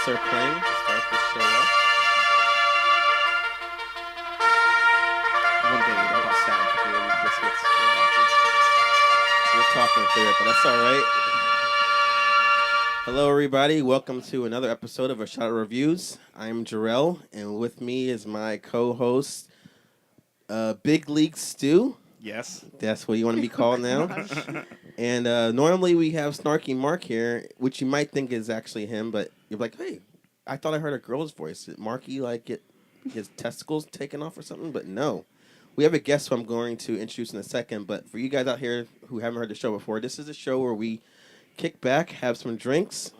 start playing to start this show off. One day we don't have sound because we're in biscuits. We're talking through it, but that's all right. Hello, everybody. Welcome to another episode of Our Shot Reviews. I'm Jarrell, and with me is my co-host, Big League Stu. Yes. That's what you want to be called now. And normally we have Snarky Mark here, which you might think is actually him, but you're like, hey, I thought I heard a girl's voice. Did Marky get his testicles taken off or something? But no. We have a guest who I'm going to introduce in a second, but for you guys out here who haven't heard the show before, this is a show where we kick back, have some drinks,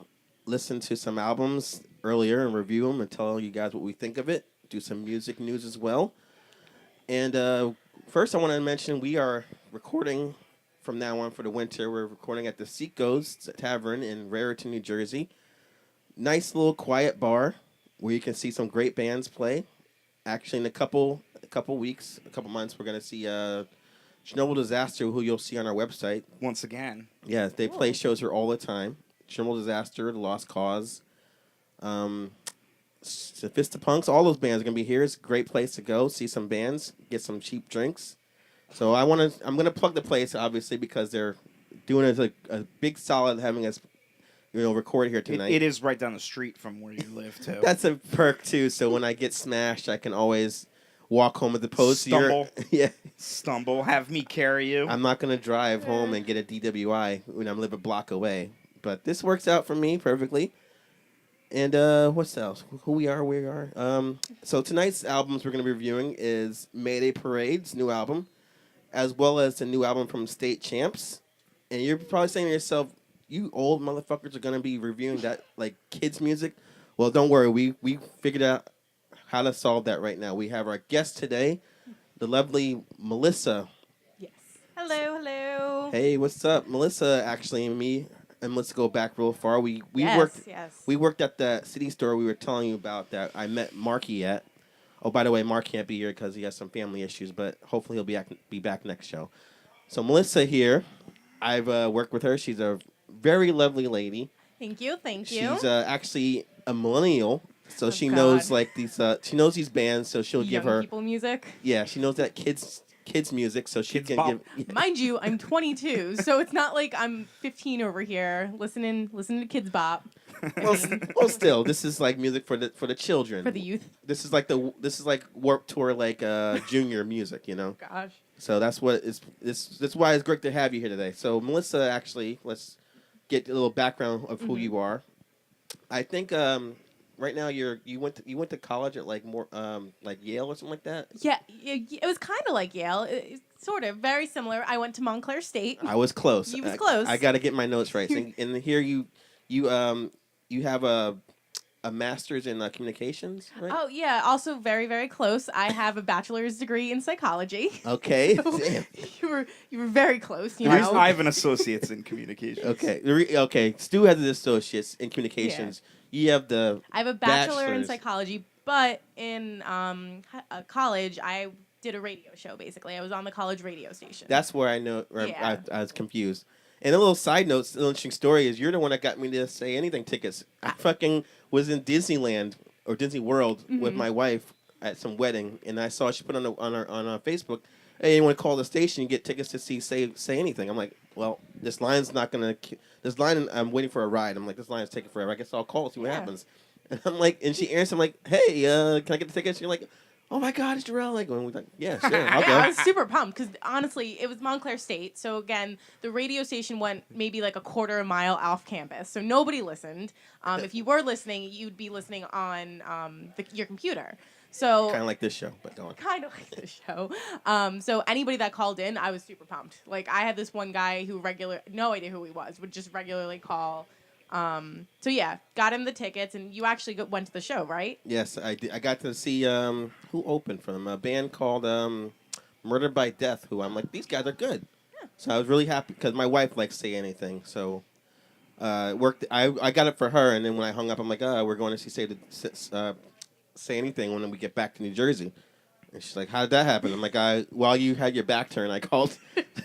listen to some albums earlier and review them and tell you guys what we think of it, do some music news as well. And first I want to mention we are recording from now on for the winter. We're recording at the Seacoast Tavern in Raritan, New Jersey. Nice little quiet bar where you can see some great bands play. Actually, in a couple weeks, a couple months, we're going to see Chernobyl Disaster, who you'll see on our website. Once again. Yeah, they play shows here all the time. Chernobyl Disaster, The Lost Cause, Sophistipunks, all those bands are going to be here. It's a great place to go, see some bands, get some cheap drinks. So I'm going to plug the place, obviously, because they're doing us a big solid having us record here tonight. It is right down the street from where you live, too. That's a perk, too. So when I get smashed, I can always walk home as opposed Stumble. to yeah. Stumble. Have me carry you. I'm not going to drive home and get a DWI when I live a block away. But this works out for me perfectly. And what's else? Who we are, where we are. So tonight's albums we're going to be reviewing is Mayday Parade's new album, as well as the new album from State Champs. And you're probably saying to yourself, you old motherfuckers are going to be reviewing that like kids music. Well, don't worry. We figured out how to solve that right now. We have our guest today, the lovely Melissa. Yes. Hello. Hey, what's up? Melissa, actually, and me, and let's go back real far. We Yes. We worked at the city store we were telling you about that I met Marky at. Oh, by the way, Mark can't be here because he has some family issues, but hopefully he'll be back next show. So Melissa here, I've worked with her. She's a very lovely lady. Thank you. She's actually a millennial, so she God. knows like these. She knows these bands, so she'll give Young her. people music. Yeah, she knows that kids music, so she Kids can bop. give. Mind you, I'm 22, so it's not like I'm 15 over here listening to Kids Bop. Well, still, this is like music for the children. For the youth. This is like Warped Tour, like junior music, you know. Gosh. So that's what is that's why it's great to have you here today. So Melissa, actually, let's get a little background of who you are. I think right now you went to college at like like Yale or something like that. Yeah, it was kind of like Yale. Sort of very similar. I went to Montclair State. I was close. You was close. I got to get my notes right. And here you have a master's in communications, right? Oh yeah, also very very close. I have a bachelor's degree in psychology. Okay. So Damn. you were very close. You know. I have an associate's in communications. Okay. Okay. Stu has his associates in communications. Yeah. You have the. I have a bachelor in bachelor's. psychology, but in college I did a radio show. Basically, I was on the college radio station. That's where I know. Where Yeah. I was confused. And a little side note, a little interesting story is you're the one that got me to Say Anything tickets. I fucking was in Disneyland or Disney World with my wife at some wedding, and I saw she put on our Facebook, hey, you want to call the station and get tickets to see Say Anything? I'm like, well, this line's not gonna. This line, I'm waiting for a ride. I'm like, this line's taking forever. I guess I'll call see what happens. And I'm like, and she answers. I'm like, hey, can I get the tickets? You're like, oh my God, it's Jarrell. Like, and we're like, yeah, sure, I'll Yeah, I go. was super pumped because honestly, it was Montclair State. So again, the radio station went maybe like a quarter of a mile off campus, so nobody listened. If you were listening, you'd be listening on your computer. So Kind of like this show, but go on. kind of like the show. So anybody that called in, I was super pumped. Like I had this one guy who no idea who he was, would just regularly call. So yeah, got him the tickets, and you actually went to the show, right? Yes, I did. I got to see who opened for them. A band called Murder by Death. Who I'm like, these guys are good. Yeah. So I was really happy because my wife likes Say Anything. So it worked. I got it for her, and then when I hung up, I'm like, we're going to see Say Anything when we get back to New Jersey. And she's like, how did that happen? I'm like, while you had your back turned, I called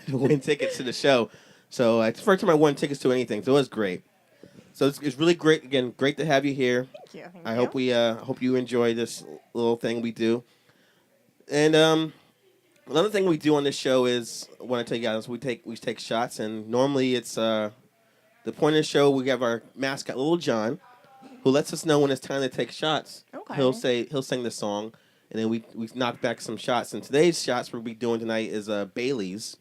to win tickets to the show. So it's the first time I won tickets to anything, so it was great. So it's really great. Again, great to have you here. Thank you. Thank I you. hope you enjoy this little thing we do. And another thing we do on this show is I want to tell you guys we take shots, and normally it's the point of the show. We have our mascot, Little John, who lets us know when it's time to take shots. Okay. He'll sing the song, and then we knock back some shots. And today's shots we'll be doing tonight is Bailey's,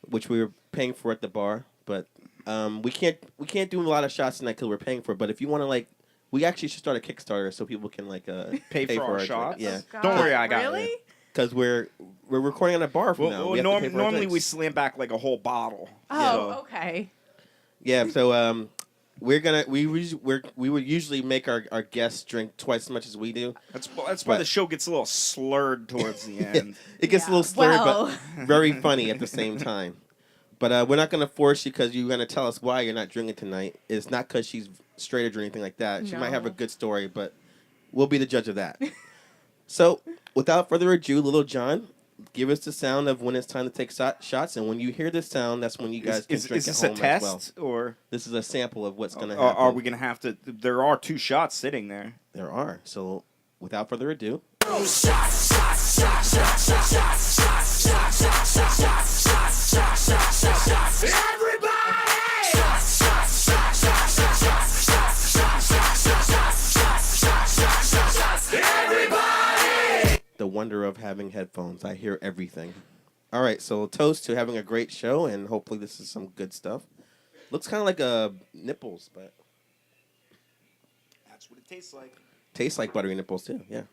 which we were paying for at the bar, but we can't do a lot of shots tonight because we're paying for it. But if you want to we actually should start a Kickstarter so people can Pay for our drink. shots? Yeah, Oh, Don't God, worry, I got really? it. because we're recording on a bar from now. We have to pay for our Normally we drinks. slam back like a whole bottle. Oh, So- okay. Yeah, so we would usually make our guests drink twice as much as we do. That's why But- the show gets a little slurred towards the end. It gets a Yeah. little slurred, Well. but very funny at the same time. But we're not going to force you because you're going to tell us why you're not drinking tonight. It's not because she's straight edge or anything like that. She might have a No. good story, but we'll be the judge of that. So, without further ado, Little John, give us the sound of when it's time to take shots. And when you hear this sound, that's when you guys can Is drink this at a home as well. test or This is a sample of what's going to are, happen. are we gonna have to? There are 2 shots sitting there. There are. So, without further ado, the wonder of having headphones. I hear everything. All right, so toast to having a great show, and hopefully this is some good stuff. Looks kind of like nipples, but That's what it tastes like. tastes like buttery nipples too. Yeah,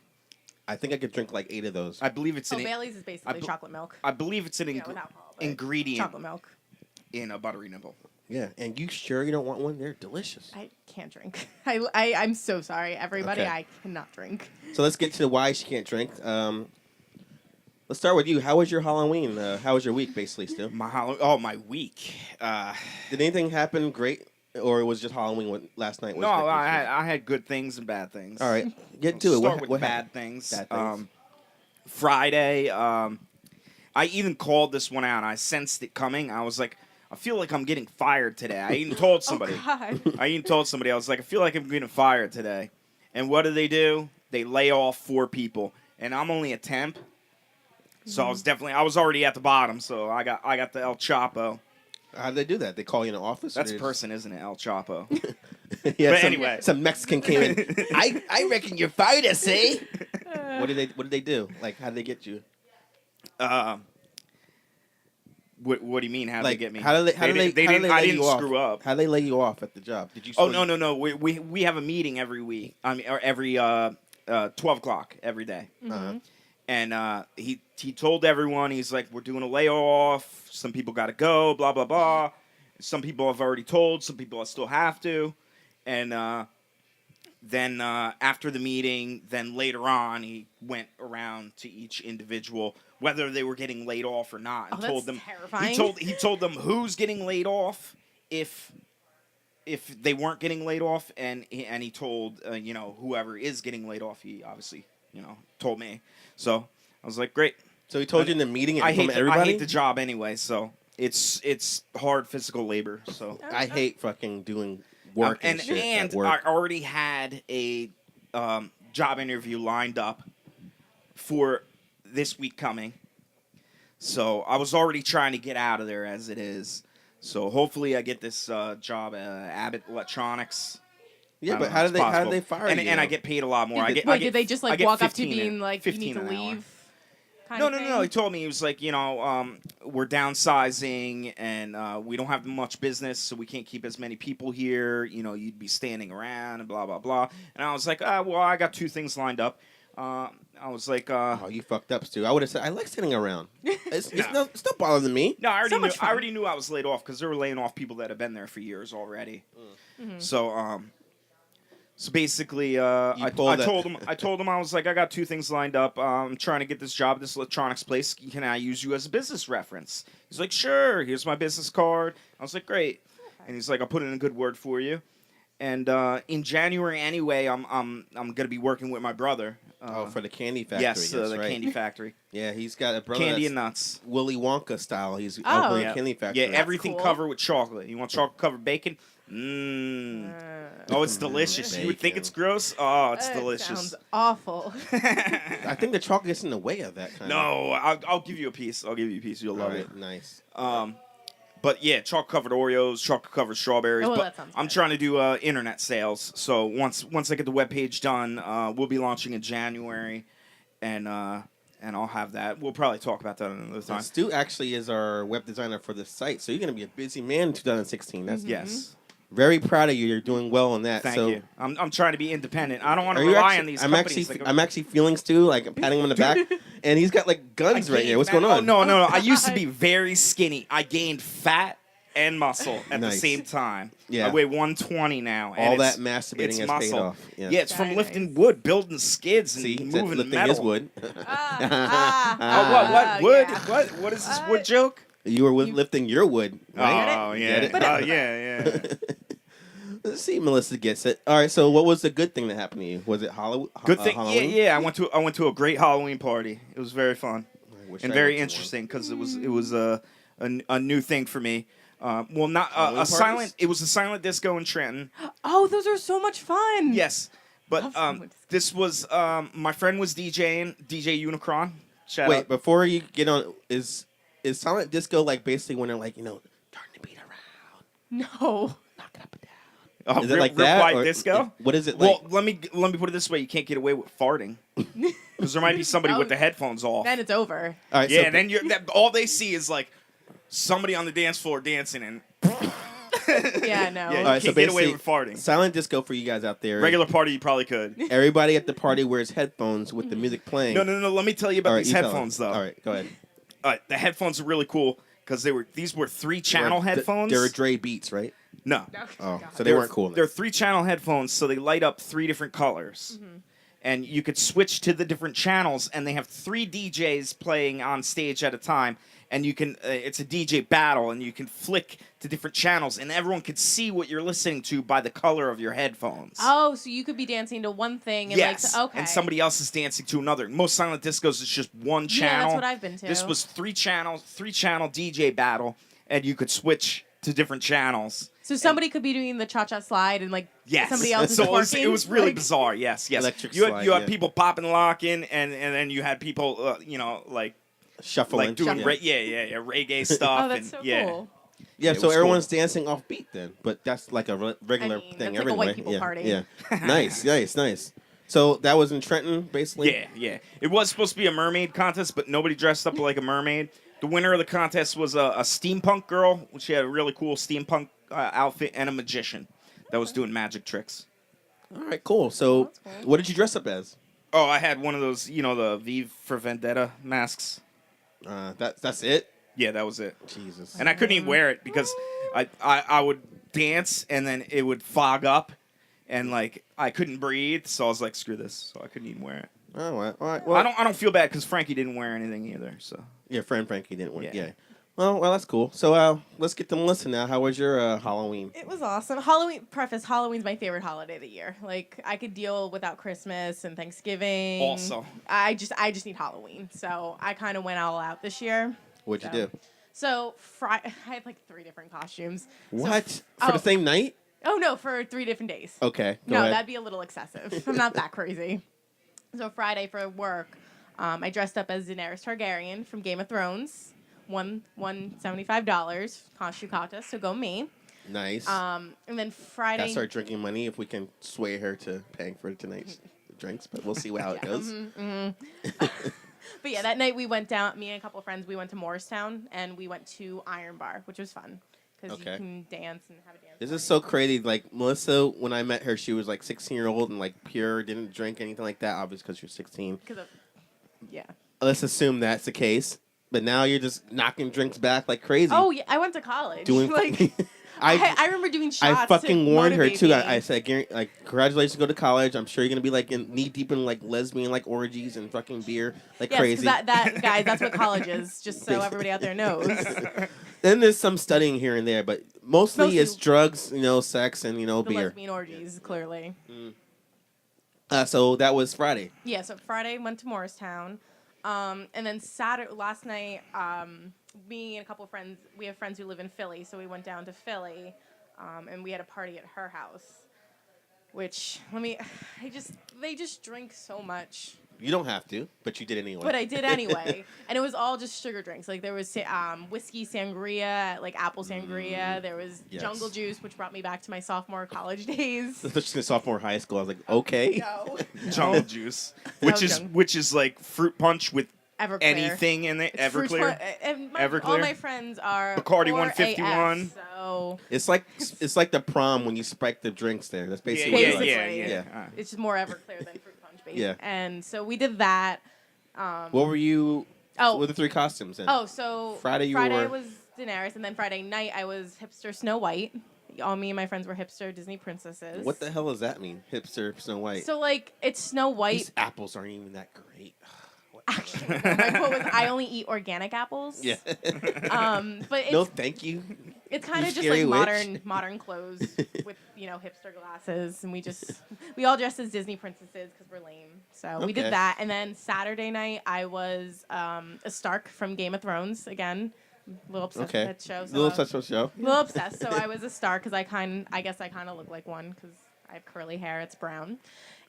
I think I could drink like 8 of those. I believe it's Oh, an. Bailey's is basically bel- chocolate milk. I believe it's an Yeah, with alcohol, but ingredient Chocolate milk. in a buttery nipple. Yeah, and you sure you don't want one? They're delicious. I can't drink. I'm so sorry, everybody. Okay. I cannot drink. So let's get to why she can't drink. Let's start with you. How was your Halloween? How was your week, basically, Stu? My week. Did anything happen great, or was just Halloween last night? Was No, good? I had good things and bad things. All right, get to it. Start with what bad happened? things. Bad things. Friday, I even called this one out. I sensed it coming. I was like, I feel like I'm getting fired today. I even told somebody. Oh God. I even told somebody. I was like, I feel like I'm getting fired today. And what do? They lay off 4 people, and I'm only a temp. So I was already at the bottom. So I got the El Chapo. How did they do that? They call you in the office? or That's they just- person, isn't it? El Chapo. Yeah, But some, anyway. some Mexican came in. I reckon you're fired, eh? What did they do? Like, how did they get you? What do you mean? How did Like, they get me? how did they? How did they? how did didn't. they I lay didn't you off? screw up. How did they lay you off at the job? Did you? Oh still- no. We have a meeting every week. I mean, or every 12 o'clock every day. Uh-huh. And he told everyone, he's like, we're doing a layoff. Some people got to go. Blah blah blah. Some people I've already told. Some people I still have to. And then after the meeting, then later on, he went around to each individual, whether they were getting laid off or not, and Oh, told that's them. terrifying. He told them who's getting laid off if they weren't getting laid off, and he told whoever is getting laid off. He obviously told me. So I was like, great. So he told you in the meeting I in front hate of everybody. I hate the job anyway, so it's hard physical labor. So I hate fucking doing work and shit at work. I already had a job interview lined up for this week coming. So I was already trying to get out of there as it is. So hopefully I get this job at Abbott Electronics. Yeah, I but don't how know, did it's they? How possible. did they fire and, you? And I get paid a lot more. I get. Wait, did they just I like get walk up to 15 you being like, you need 15 to an hour. leave? Kind No, of no, thing? no. He told me, he was like, we're downsizing and we don't have much business, so we can't keep as many people here. You'd be standing around and blah, blah, blah. And I was like, well, I got 2 things lined up. I was like, Oh, you fucked up, Stu. I would have said I like sitting around. It's No. it's no bothering me. no, I already So knew. much fun. I already knew I was laid off because they were laying off people that have been there for years already. Mm-hmm. So basically, I pulled told him I was like, I got 2 things lined up. I'm trying to get this job at this electronics place. Can I use you as a business reference? He's like, sure. Here's my business card. I was like, great. And he's like, I'll put in a good word for you. And in January anyway, I'm gonna be working with my brother. For the candy factory. Yes, that's the right. candy factory. Yeah, he's got a brother Candy that's and nuts. Willy Wonka style. He's Oh. opening Yeah. a candy factory. Yeah, everything cool. covered with chocolate. You want chocolate covered bacon? Mmm. Oh, it's delicious. You would think Bacon. it's gross. Oh, it's It delicious. sounds awful. I think the chocolate gets in the way of that kind of. No, I'll give you a piece. I'll give you a piece. You'll All love right, nice. it. But yeah, chocolate covered Oreos, chocolate covered strawberries. Oh, well, but that sounds I'm good. trying to do internet sales. So once I get the webpage done, we'll be launching in January, and I'll have that. We'll probably talk about that another time. Stu actually is our web designer for the site, so you're going to be a busy man in 2016. That's Yes. very proud of you. You're doing well on that. Thank so, you. I'm trying to be independent. I don't want Are to you rely actually, on these I'm companies. actually, I'm actually feeling Stu, like I'm patting him on the back, and he's got like guns right here. What's going on? Oh, no. I used to be very skinny. I gained fat and muscle at the Nice. same time. Yeah. I weigh 120 now. And All it's- that masturbating it's has muscle. paid off. Yeah. Yeah, it's from Very lifting nice. wood, building skids, and See, it's moving lifting metal. his wood. Oh, what wood? Yeah. What is this wood joke? You were lifting your wood. Right? Oh, Get it? yeah. Oh, yeah. Let's see, Melissa gets it. All right. So, what was the good thing that happened to you? Was it Good thing. Halloween? Yeah. I went to a great Halloween party. It was very fun I wish and I very went to interesting because it was a new thing for me. Well, not Halloween a silent. parties? It was a silent disco in Trenton. Oh, those are so much fun. Yes, but Love silent disco. this was my friend was DJing, DJ Unicron. Shout Wait, out. before you get on, is silent disco like basically when they're like, turn the beat around, No. knock it up and down? Oh, Is it real, like real that? quiet or disco? What is it Well, like? let me put it this way: you can't get away with farting because there might be somebody with the headphones off. Then it's over. All right. Yeah, so, then all they see is like somebody on the dance floor dancing, and Yeah, no. yeah, you All right, can't so get away basically, with farting. silent disco for you guys out there. Regular party, you probably could. Everybody at the party wears headphones with the music playing. No. Let me tell you about All right, these you tell headphones, them. though. All right, go ahead. The headphones are really cool because these were 3-channel headphones. They're Dre Beats, right? No, Oh, so they weren't cool. They're 3-channel headphones, so they light up 3 different colors. And you could switch to the different channels, and they have 3 DJs playing on stage at a time. And you can, it's a DJ battle, and you can flick to different channels, and everyone could see what you're listening to by the color of your headphones. Oh, so you could be dancing to one thing and Yes, okay. and somebody else is dancing to another. Most silent discos is just one channel. Yeah, that's what I've been to. This was 3-channel DJ battle, and you could switch to different channels. So somebody could be doing the cha-cha slide and Yes, somebody else is so twerking. it was really like, bizarre. Yes. Electric you had, slide, you had yeah. people popping, locking, and then you had people, like Shuffling. doing yeah. reggae stuff. Oh, that's and, so yeah. cool. Yeah, It so was everyone's dancing off beat then, but that's like a regular I mean, thing that's like a everywhere. white people yeah. party. Yeah, nice. So that was in Trenton, basically. Yeah. It was supposed to be a mermaid contest, but nobody dressed up like a mermaid. The winner of the contest was a steampunk girl. She had a really cool steampunk outfit, and a magician that was doing magic tricks. All right, cool. So, That's cool. what did you dress up as? Oh, I had one of those, the V for Vendetta masks. That's it. Yeah, that was it. Jesus. And I couldn't even wear it because I would dance and then it would fog up and like I couldn't breathe, so I was like, screw this. So I couldn't even wear it. All right. Well, I don't feel bad because Frankie didn't wear anything either. So your friend Frankie didn't win. Yeah. Yeah. Well, that's cool. So, let's get to Melissa now. How was your Halloween? It was awesome. Halloween's my favorite holiday of the year. Like I could deal without Christmas and Thanksgiving. Also. I just need Halloween. So I kind of went all out this year. What'd you So- do? So I had like 3 different costumes. So- What? For the same night? Oh no, for 3 different days. Okay. Go No, ahead. that'd be a little excessive. I'm not that crazy. So Friday for work, I dressed up as Daenerys Targaryen from Game of Thrones. Won $75 costume contest, so go me. Nice. And then Friday. That's our drinking money if we can sway her to paying for tonight's drinks, but we'll see how it goes. But yeah, that night we went down. Me and a couple of friends, we went to Morristown and we went to Iron Bar, which was fun because Okay. you can dance and have a dance. This is so crazy. Like, Melissa, when I met her, she was like 16-year-old and like pure, didn't drink anything like that, obviously, because you're 16. Yeah. Let's assume that's the case. But now you're just knocking drinks back like crazy. Oh yeah, I went to college. Doing like I remember doing shots. I fucking to warned her motivate too. me. I said, like, congratulations, go to college. I'm sure you're gonna be like knee deep in like lesbian like orgies and fucking beer like yes, 'cause crazy. that guys, that's what college is. Just so everybody out there knows. Then there's some studying here and there, but mostly it's Mostly- drugs, sex, and The beer. lesbian orgies, clearly. So that was Friday. Yeah, so Friday went to Morristown. And then Saturday, last night, me and a couple of friends, we have friends who live in Philly, so we went down to Philly, and we had a party at her house. Which, they just drink so much. You don't have to, but you did anyway. But I did anyway. And it was all just sugar drinks. Like, there was whiskey sangria, like apple sangria. There was Yes. jungle juice, which brought me back to my sophomore college days. Especially in sophomore high school, I was like, okay. No. Jungle juice, was which is like fruit punch with Everclear. anything in it. It's fruit Everclear. and all Everclear? my friends are Bacardi 4 151. AF, so It's like the prom when you spike the drinks there. That's Yeah, basically yeah, what it's yeah, like. yeah. Yeah. it's just more Everclear than fruit punch, basically. Yeah. And so we did that. What were you? Oh. What were the 3 costumes then? Oh, so Friday you Friday were- was Daenerys, and then Friday night I was hipster Snow White. All me and my friends were hipster Disney princesses. What the hell does that mean? Hipster Snow White. So like it's Snow White. These apples aren't even that great. Actually, no, my quote was I only eat organic apples. Yeah. But it's No, thank you. it's kind you of just scary like witch. modern clothes with hipster glasses, and we all dressed as Disney princesses because we're lame. So we Okay. did that, and then Saturday night I was a Stark from Game of Thrones again. A little obsessed Okay. with that show. So Little such show. a little obsessed. So I was a Stark because I guess I kind of look like one because I have curly hair. It's brown,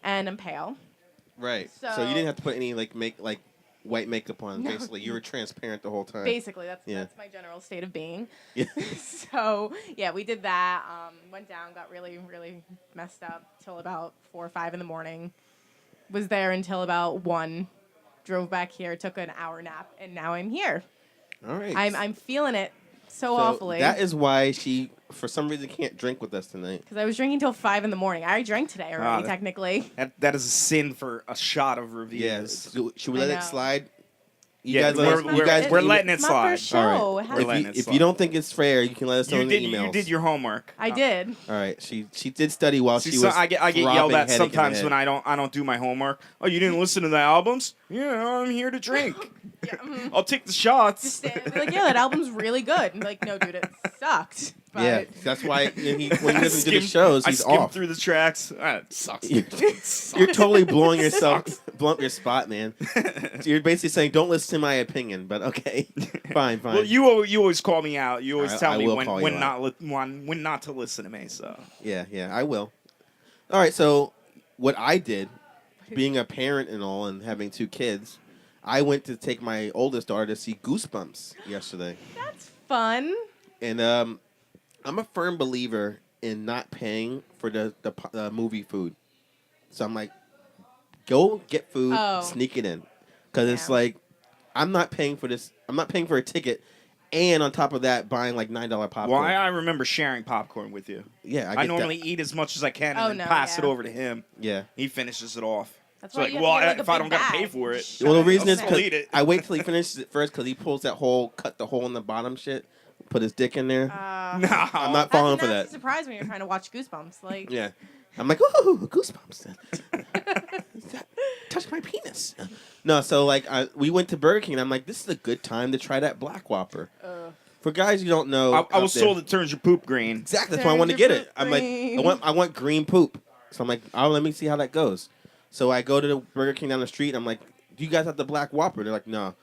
and I'm pale. Right. So, So- you didn't have to put any like white makeup on. No. Basically, you were transparent the whole time. Basically, that's Yeah. that's my general state of being. Yeah. So yeah, we did that. Went down, got really, really messed up till about 4 or 5 in the morning. Was there until about 1. Drove back here, took an hour nap, and now I'm here. All right. I'm feeling it so So awfully. that is why she, for some reason, can't drink with us tonight. because I was drinking till 5 in the morning. I already drank today already, that- technically. That is a sin for a shot of reviews. Yes. So should we I let it know. slide? Yeah, we're guys letting it It's not for slide. show. All It right. has- We're If letting you, it if slide. you don't think it's fair, you can let us know You in did the emails. you did your homework. I did. All right. She did study while See, she so was. I get yelled throbbing at headache in the sometimes head. when I don't do my homework. Oh, you didn't listen to the albums? Yeah, I'm here to drink. Yeah, I'll take the shots. Just stand and be like, yeah, that album's really good. And be like, no, dude, it sucked. But Yeah, that's why when he doesn't do the Skim- shows, I he's skimmed off. through the tracks. It sucks. You're, It sucks. you're totally blowing up your spot, man. So you're basically saying, "Don't listen to my opinion," but okay, fine. Well, you always call me out. You always tell I me will when call you out. when not to listen to me. So Yeah, I will. All right, so what I did, being a parent and all, and having 2 kids, I went to take my oldest daughter to see Goosebumps yesterday, that's fun. and I'm a firm believer in not paying for the movie food. So I'm like, go get food, Oh. sneak it in, because it's Yeah. like, I'm not paying for this. I'm not paying for a ticket, and on top of that, buying like $9 popcorn. well, I remember sharing popcorn with you. Yeah, I get normally that. eat as much as I can Oh, and then no, pass it yeah. over to him. Yeah. He finishes it off. That's It's why like, you have well, to get, like, if a I big don't gotta pay bag. for it, Just Well, the shove it reason in is there. I'll because eat it. I wait till he finishes it first because he pulls that whole, cut the hole in the bottom shit, put his dick in there. no, I'm not That's falling a for nasty that. surprise when you're trying to watch Goosebumps. Like, Yeah. I'm like, ooh, Goosebumps. Touch my penis. No, so like we went to Burger King and I'm like, this is a good time to try that Black Whopper. For guys you don't know, I was out there- told it turns your poop green. exactly that's why I Turn wanted to your get it. poop I'm like, green. I want green poop. So I'm like, oh, let me see how that goes. So I go to the Burger King down the street. And I'm like, do you guys have the Black Whopper? They're like, no.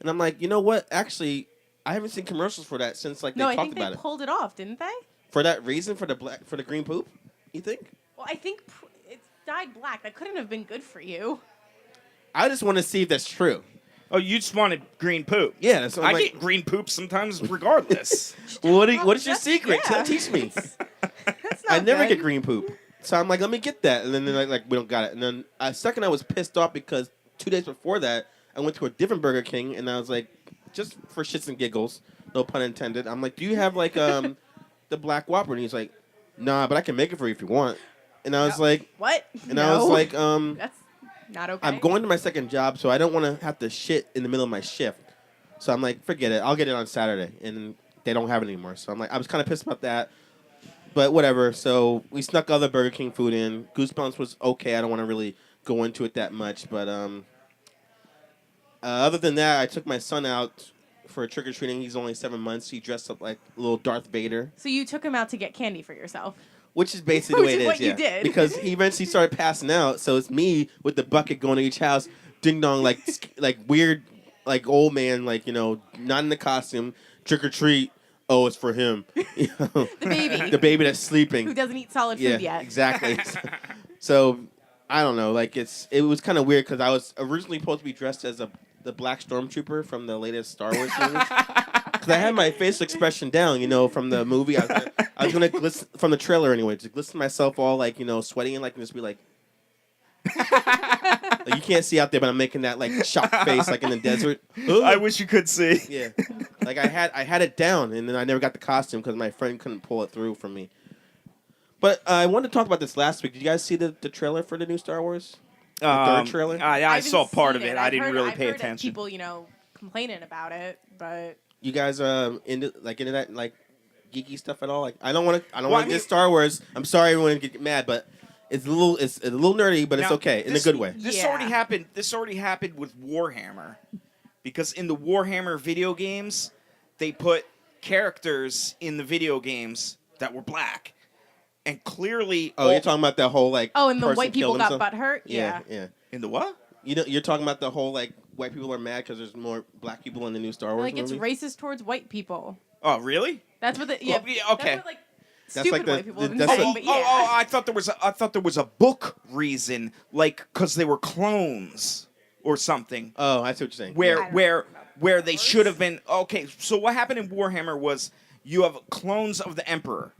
And I'm like, you know what? Actually, I haven't seen commercials for that since like they no, I talked think they about it. pulled it off, didn't they? For that reason, for the green poop, you think? Well, I think it's dyed black. That couldn't have been good for you. I just want to see if that's true. Oh, you just wanted green poop. Yeah, that's what I I'm like. get green poop sometimes, regardless. Well, what is your That's- secret? yeah. Teach me. That's not I never good. get green poop, so I'm like, let me get that, and then they're like, we don't got it. And then second, I was pissed off because 2 days before that, I went to a different Burger King, and I was like, just for shits and giggles, no pun intended. I'm like, do you have like the Black Whopper? And he's like, nah, but I can make it for you if you want. And I was like, What? and I was No. like, That's not okay. I'm going to my second job, so I don't want to have to shit in the middle of my shift. So I'm like, forget it. I'll get it on Saturday. And they don't have it anymore. So I'm like, I was kind of pissed about that. But whatever. So we snuck other Burger King food in. Goosebumps was okay. I don't want to really go into it that much, but other than that, I took my son out for trick or treating. He's only 7 months. He dressed up like little Darth Vader, So you took him out to get candy for yourself. which is basically the way Which it is is. what you Yeah, did. because he eventually started passing out. So it's me with the bucket going to each house, ding dong, like like weird, like old man, like not in the costume. Trick or treat. Oh, it's for him. You know? The baby. The baby that's sleeping. Who doesn't eat solid Yeah, food yet. exactly. So I don't know. Like it was kind of weird because I was originally supposed to be dressed as the Black Stormtrooper from the latest Star Wars movies. Because I had my facial expression down, from the movie. I was gonna glisten from the trailer anyway, to glisten myself all like sweating and like just be like. Like, you can't see out there, but I'm making that like shocked face, like in the desert. I wish you could see. Yeah, like I had it down, and then I never got the costume because my friend couldn't pull it through for me. But I wanted to talk about this last week. Did you guys see the trailer for the new Star Wars? The third trailer? I haven't saw part of seen it. I didn't really I've pay heard attention. People, complaining about it, but You guys into that like geeky stuff at all? Like I don't want to Well, I get mean- Star Wars. I'm sorry everyone get mad, but it's a little nerdy, but it's Now, okay in a this- good way. This Yeah. already happened. This already happened with Warhammer, because in the Warhammer video games, they put characters in the video games that were black, and clearly. Oh, you're talking about that whole like and the person white people killed got himself? butthurt. Yeah. Yeah. in the what? You're talking about the whole like white people are mad because there's more black people in the new Star Wars Like it's movie. racist towards white people. Oh, really? That's what the Well, yeah, okay. That's what, like That's stupid like the- white people have been that's saying, like- but yeah. I thought there was a book reason, like because they were clones or something. Oh, I see what you're saying. where I don't where they should have been. Okay, so what happened in Warhammer was you have clones of the Emperor,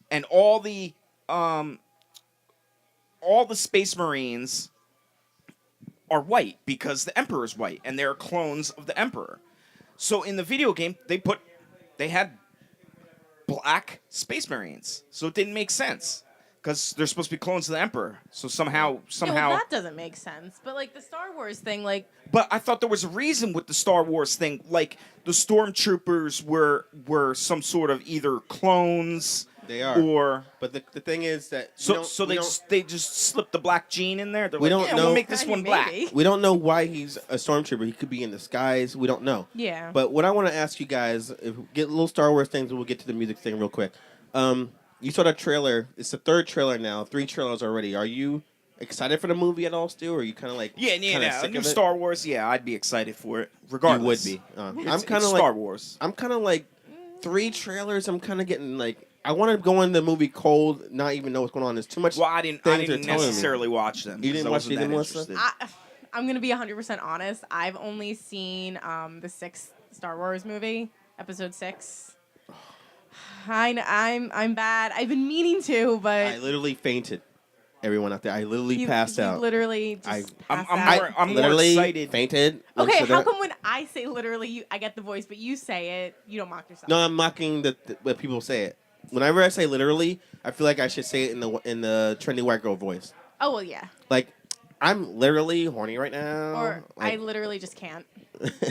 and all the Space Marines are white because the Emperor is white, and they're clones of the Emperor. So in the video game, they had black Space Marines, so it didn't make sense because they're supposed to be clones of the Emperor. So somehow. Yeah, well, that doesn't make sense. But like the Star Wars thing, like But I thought there was a reason with the Star Wars thing. Like the stormtroopers were some sort of either clones. They are. Or But the thing is that they just slipped the black gene in there. They're We like, don't yeah, know- we'll make this I mean, one black. maybe. we don't know why he's a stormtrooper. He could be in disguise. We don't know. Yeah. But what I want to ask you guys, if we get little Star Wars things, and we'll get to the music thing real quick. You saw that trailer. It's the third trailer now. 3 trailers already. Are you excited for the movie at all, Stu? Or are you kind of like Yeah, kinda a sick new of it? Star Wars. Yeah, I'd be excited for it. You Regardless, would be. It's I'm kind of like Star Wars. I'm kind of like 3 trailers. I'm kind of getting like I want to go in the movie cold, not even know what's going on. There's too much. Well, I didn't things they're necessarily telling me. necessarily watch them. You didn't 'cause I watch wasn't either, that Melissa? interested. I'm gonna be 100% honest. I've only seen the 6th Star Wars movie, Episode 6. I'm bad. I've been meaning to, but I literally fainted. Everyone out there, I literally passed you out. literally just I- passed I'm out. more- I'm more literally excited. fainted. when Okay, she said how that. come when I say literally, I get the voice, but you say it, you don't mock yourself? No, I'm mocking the when people say it. Whenever I say literally, I feel like I should say it in the trendy white girl voice. Oh well, yeah. Like, I'm literally horny right now. Or I Like, literally just can't.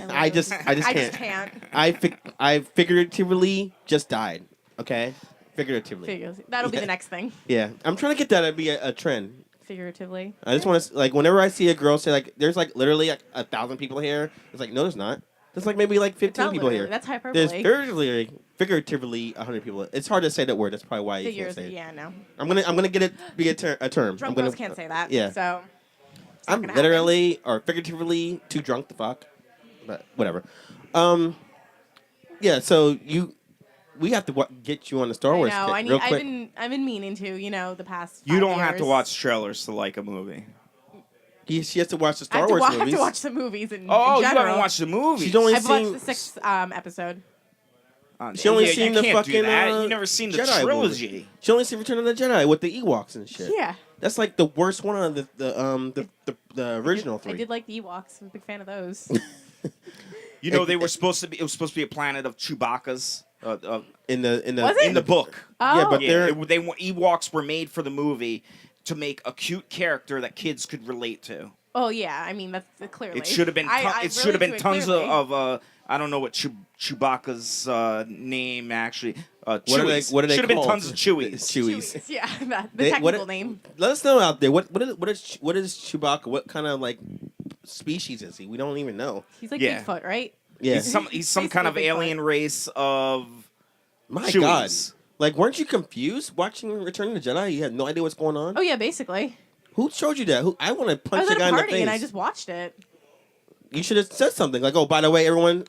I just I can't. just can't. I figuratively just died. Okay, figuratively. That'll be the next thing. Yeah, I'm trying to get that to be a trend. Figuratively. I just want to like whenever I see a girl say like, "There's like literally like 1,000 people here," it's like, no, there's not. There's like maybe like 15 Not people literally, here. that's hyperbole. There's figuratively 100 people. It's hard to say that word. That's probably why you can't Figures. say it. Yeah, no. I'm gonna get it be a term. Drunk I'm gonna, girls can't say that. yeah. So. it's not I'm gonna literally or figuratively too drunk to fuck, but whatever. Yeah. So we have to get you on the Star happen. Wars I know. kick real quick. I've been meaning to. The past. You 5 don't have to years. watch trailers to like a movie. She has to watch the I Star have to Wars I have movies. to watch the movies in Oh, in you general. haven't watched the movie. She's only I've watched seen the 6th episode. She only you seen the can't do fucking, that. You never seen the Jedi trilogy. She only seen Return of the Jedi with the Ewoks and shit. Yeah. That's like the worst one of the original I 3. did like the Ewoks. I'm a big fan of those. You know, they were supposed to be. It was supposed to be a planet of Chewbacca's. in the Was it? In the book. Oh. Yeah, but Yeah, they're Ewoks were made for the movie to make a cute character that kids could relate to. Oh yeah, I mean that's clearly. It should have been. It should have been tons of. I don't know what Chewbacca's name actually. Chewies. What are they Should have been called? tons of Chewies. Chewies. Yeah, the They- technical what- name. Let us know out there. What is Chewbacca? What kind of like species is he? We don't even know. He's like Yeah. Bigfoot, right? Yeah. He's some kind of Basically Bigfoot. alien race of. My Chewies. God. Like, weren't you confused watching Return of the Jedi? You had no idea what's going on. Oh yeah, basically. Who showed you that? I want to I punch was the at guy a in the party face. and I just watched it. You should have said something like, "Oh, by the way, everyone,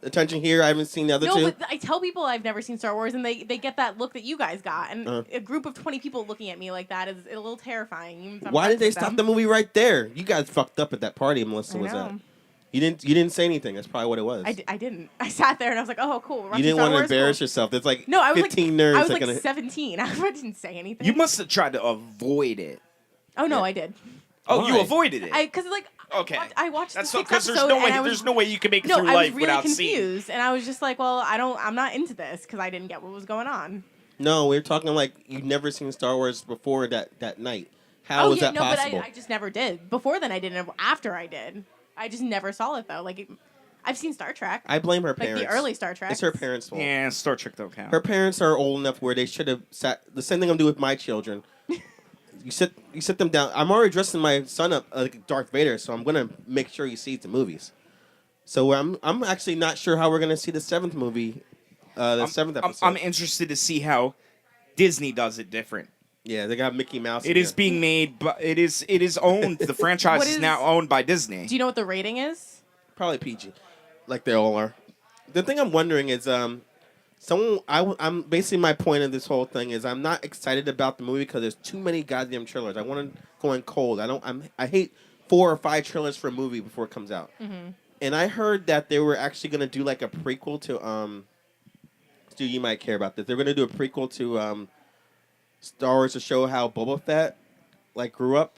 attention here. I haven't seen the other No, two." but I tell people I've never seen Star Wars, and they get that look that you guys got, and Uh. a group of 20 people looking at me like that is a little terrifying. Even if I'm Why friends did they with stop them. the movie right there? You guys fucked up at that party Melissa I was know. at. You didn't say anything. That's probably what it was. I didn't. I sat there and I was like, oh, cool. we're You watching didn't Star want to Wars, embarrass cool. yourself. There's like No, I was 15 like, nerds I was that like gonna. 17. I didn't say anything. You must have tried to avoid it. Oh no, Yeah. I did. Oh, you Why? avoided it. Because like Okay. I watched That's the so sixth because episode there's no way you can make it no, through I was life really without seeing. confused, and I was just like, well, I'm not into this because I didn't get what was going on. No, we're talking like you've never seen Star Wars before that night. How was that no, possible? but I just never did. Before then, I didn't. After I did, I just never saw it though. Like, I've seen Star Trek, I blame her like parents. the early Star Trek. It's her parents' fault. Yeah, Star Trek don't count. Her parents are old enough where they should have sat. The same thing I'm doing with my children. You sit them down. I'm already dressing my son up like Darth Vader, so I'm gonna make sure he sees the movies. So I'm actually not sure how we're gonna see the seventh movie, seventh episode. I'm interested to see how Disney does it different. Yeah, they got Mickey Mouse. It is being made, but it is owned. The franchise What is is- now owned by Disney. Do you know what the rating is? probably PG, like they all are. The thing I'm wondering is, I'm basically my point of this whole thing is I'm not excited about the movie because there's too many goddamn trailers. I want to go in cold. I hate 4 or 5 trailers for a movie before it comes out. Mm-hmm. And I heard that they were actually gonna do like a prequel to Stu, you might care about this. They're gonna do a prequel to Star Wars to show how Boba Fett like grew up.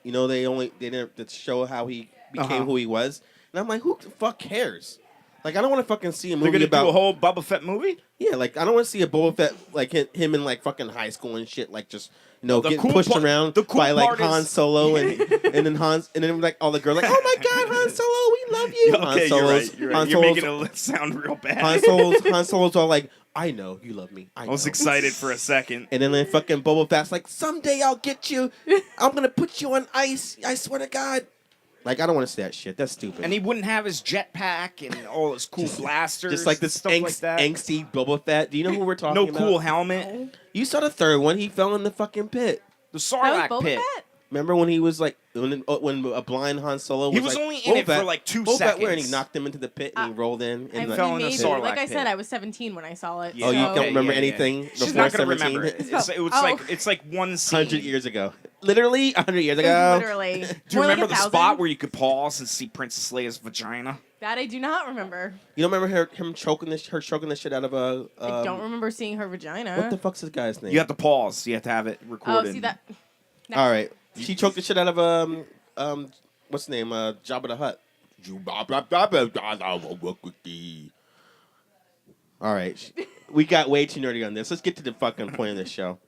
You know, they didn't to show how he became who he was. And I'm like, who the fuck cares? Like, I don't want to fucking see a They're movie gonna about do a whole Boba Fett movie. yeah, like I don't want to see a Boba Fett like him in like fucking high school and shit, like just The getting cool pushed part- around the cool by like part is- Han Solo and then like all the girls like, oh my god, Han Solo, we love you. Han Okay, you're Solo's- right. You're right. Han You're Solo's- making it sound real bad. Han Solo's all like, I know you love me. I was know." excited for a second. And then fucking Boba Fett's like, someday I'll get you. I'm gonna put you on ice. I swear to God. Like, I don't want to see that shit. That's stupid. And he wouldn't have his jetpack and all his cool blasters. just like this stuff like that. angsty Boba Fett. Do you know who we're talking No about? cool helmet. You saw the third one. He fell in the fucking pit. The That Sarlacc was Boba pit. Fett? Remember when he was like when a blind Han Solo was He was like, only in it "Boba for like 2 Boba Fett," where and he seconds. knocked him into the pit and he rolled in. I And mean, fell in a maybe. Sarlacc Like I pit. said, I was 17 when I saw it. Oh, you so- don't remember yeah. anything She's before not gonna 17? remember it. Oh. It's like one scene. 100 years ago. Literally 100 years ago. Literally. Do you More like remember the 1,000. spot where you could pause and see Princess Leia's vagina? That I do not remember. You don't remember her choking the shit out of a. I don't remember seeing her vagina. What the fuck's this guy's name? You have to pause. You have to have it Oh, recorded. see that? All right. She choked the shit out of what's the name? Jabba the Hutt. All right. We got way too nerdy on this. Let's get to the fucking point of this show.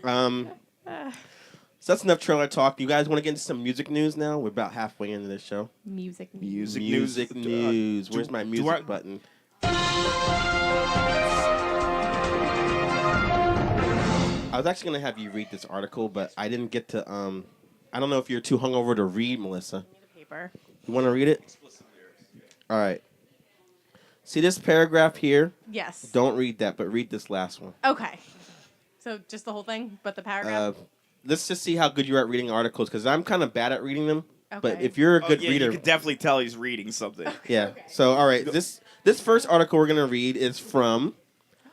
So that's enough trailer talk. You guys want to get into some music news now? We're about halfway into this show. Music. Music Music news. Where's my music I- button? I was actually gonna have you read this article, but I didn't get to. I don't know if you're too hungover to read, Melissa. Paper. You want to read it? All right. See this paragraph here? Yes. Don't read that, but read this last one. Okay. So just the whole thing, but the paragraph. Let's just see how good you're at reading articles, because I'm kind of bad at reading them. But Okay. if you're a Oh, good yeah, reader, you could definitely tell he's reading something. yeah. So all right, this first article we're gonna read is from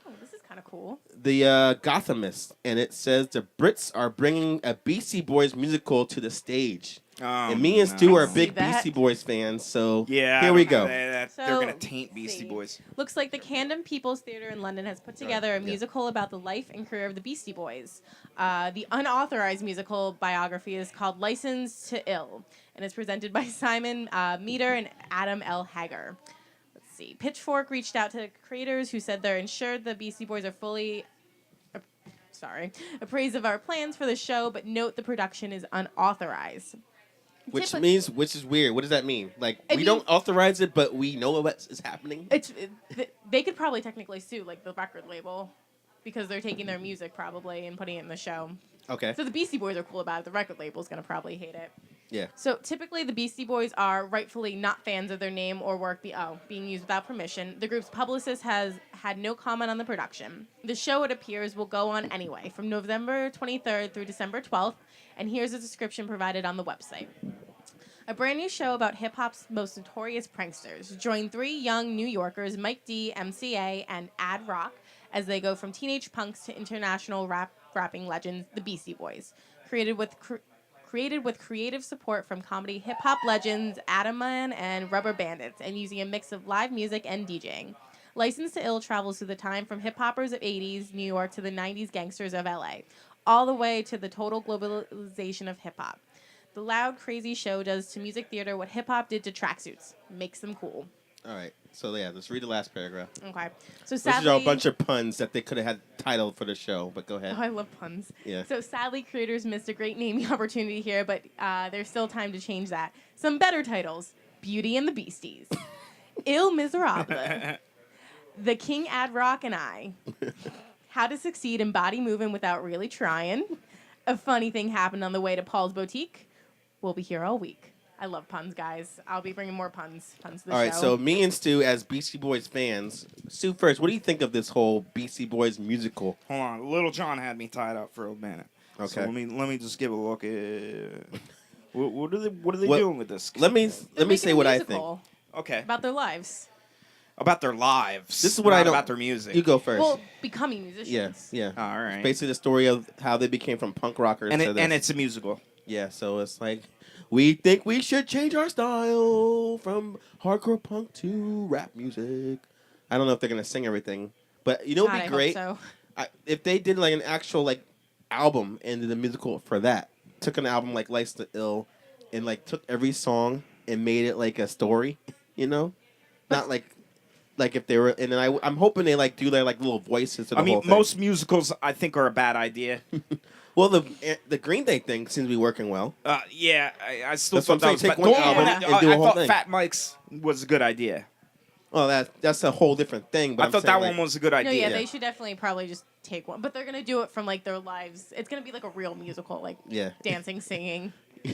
Oh, this is kind of cool. the Gothamist, and it says the Brits are bringing a Beastie Boys musical to the stage. And me and Stu are See big that? Beastie Boys fans, so Yeah. here we go. They're So, gonna taint let's Beastie see. Boys. Looks like the Camden People's Theatre in London has put together a musical about the life and career of the Beastie Boys. The unauthorized musical biography is called License to Ill, and is presented by Simon Meter and Adam L. Hager. Let's see. Pitchfork reached out to creators who said they're ensured the Beastie Boys are fully appraised of our plans for the show, but note the production is unauthorized. Which Typi- means, which is weird. What does that mean? Like, It we don't means- authorize it, but we know what is happening? They could probably technically sue like the record label because they're taking their music probably and putting it in the show. Okay. So the Beastie Boys are cool about it. The record label's gonna probably hate it. Yeah. So typically, the Beastie Boys are rightfully not fans of their name or work being used without permission. The group's publicist has had no comment on the production. The show, it appears, will go on anyway from November 23rd through December 12th, and here's a description provided on the website. A brand new show about hip hop's most notorious pranksters. Join 3 young New Yorkers, Mike D, MCA, and Ad Rock, as they go from teenage punks to international rapping legends, the Beastie Boys. Created with creative support from comedy hip-hop legends Adam Man and Rubber Bandits, and using a mix of live music and DJing. License to Ill travels through the time from hip-hoppers of 80s New York to the 90s gangsters of LA, all the way to the total globalization of hip-hop. The loud, crazy show does to music theater what hip-hop did to tracksuits. Makes them cool. All right. So, yeah, let's read the last paragraph. Okay. So This sadly... is a bunch of puns that they could have had titled for the show, but go ahead. Oh, I love puns. Yeah. So sadly, creators missed a great naming opportunity here, but there's still time to change that. Some better titles: Beauty and the Beasties, Il Miserable, The King Ad Rock and I, How to Succeed in Body Moving Without Really Trying, A Funny Thing Happened on the Way to Paul's Boutique. We'll be here all week. I love puns, guys. I'll be bringing more puns to the show. All right, so me and Stu, as Beastie Boys fans, Stu first, what do you think of this whole Beastie Boys musical? Hold on, Little John had me tied up for a minute. Okay. So let me just give a look at what are they What- doing with this? Let me They're making say a what I think. musical Okay. about their lives. About their lives. This is what not I don't- about their music. You go first. Well, becoming musicians. yeah. All right. Basically, the story of how they became from punk rockers And to this. it's a musical. Yeah, so it's like, we think we should change our style from hardcore punk to rap music. I don't know if they're going to sing everything, but you know what God, would I be hope great? so. If they did like an actual like album and did a musical for that. Took an album like License to Ill and like took every song and made it like a story, you know? Not like if they were, and then I'm hoping they like do their like little voices to the I mean, whole thing. most musicals I think are a bad idea. Well, the Green Day thing seems to be working well. Yeah, I still That's what thought I'm that saying, was take bad. one The only album one- and do a I whole thought thing. Fat Mike's was a good idea. Well, that's a whole different thing. But I I'm thought saying, that like, one was a good No, idea. yeah, they should definitely probably just take one. But they're going to do it from, like, their lives. It's going to be, like, a real musical, like, Yeah. dancing, singing,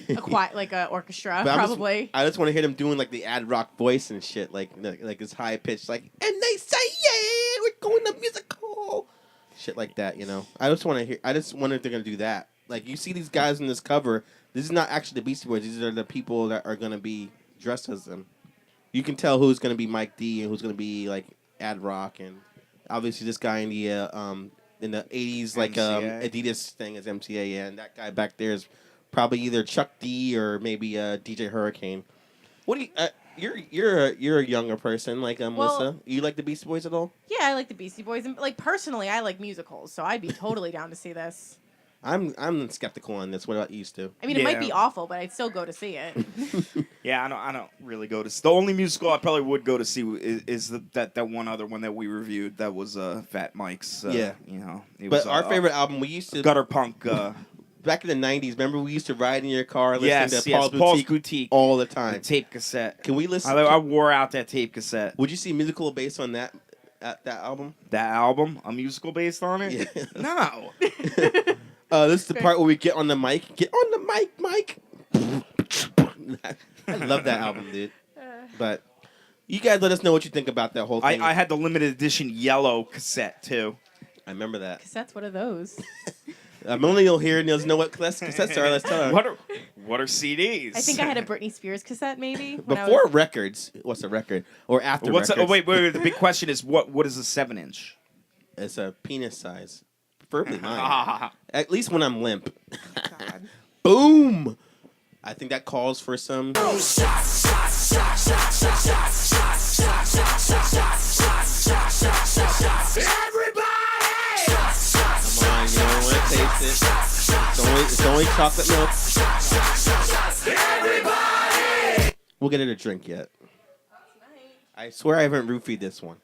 like a orchestra, But probably. I just want to hear them doing like the ad rock voice and shit, like it's high pitched, like, and they say, yeah, we're going to musical, shit like that, you know. I just want to hear. I just wonder if they're gonna do that. Like, you see these guys in this cover. This is not actually the Beastie Boys. These are the people that are gonna be dressed as them. You can tell who's gonna be Mike D and who's gonna be like ad rock, and obviously this guy in the 80s like MCA. Adidas thing is MCA, yeah, and that guy back there is probably either Chuck D or maybe DJ Hurricane. What do you? You're a younger person like Melissa. You like the Beastie Boys at all? Yeah, I like the Beastie Boys. And, like, personally, I like musicals, so I'd be totally down to see this. I'm skeptical on this. What about you, Stu? I mean, it might Yeah. be awful, but I'd still go to see it. Yeah, I don't really go to. The only musical I probably would go to see is that one other one that we reviewed. That was Fat Mike's. Yeah. You know. It But was, our favorite album, we used to gutter punk. back in the 90s. Remember, we used to ride in your car listening yes, to yes. Paul's Boutique Boutique. all the The time. tape cassette. Can we listen? I wore out that tape cassette. Would you see musical based on that album? That album, a musical based on it? Yeah. No. This is the part where we get on the mic. Get on the mic, Mike. I love that album, dude. But you guys let us know what you think about that whole thing. I had the limited edition yellow cassette too. I remember that. Cassettes, what are those? A millennial here knows know what cassettes are. Let's tell her. What are CDs? I think I had a Britney Spears cassette, maybe. when I Before was- records, what's a record? Or after What's records? wait. The big question is what is a 7-inch? It's a penis size. Preferably mine. Ah, At least when I'm limp. God. Boom! I think that calls for some... Come on, you don't want to taste it. It's only chocolate milk. We'll get it a drink yet. I swear I haven't roofied this one.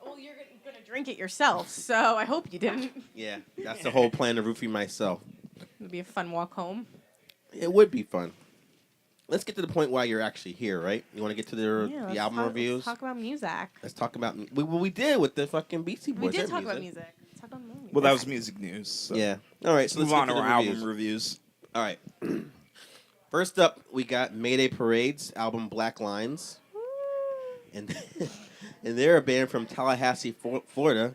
Well, you're going to drink it yourself, so I hope you didn't. Yeah, that's the whole plan to roofie myself. It'll be a fun walk home. It would be fun. let's get to the point why you're actually here, right? You want to get to the let's album reviews? Let's talk about music. Let's talk about we did with the fucking Beastie Boys. We did their talk about music. Let's talk about music. Well, that was music news. So. Yeah. All right. So Move let's on get to to our the album reviews. reviews. All right. First up, we got Mayday Parade's album Black Lines, and and they're a band from Tallahassee, Florida,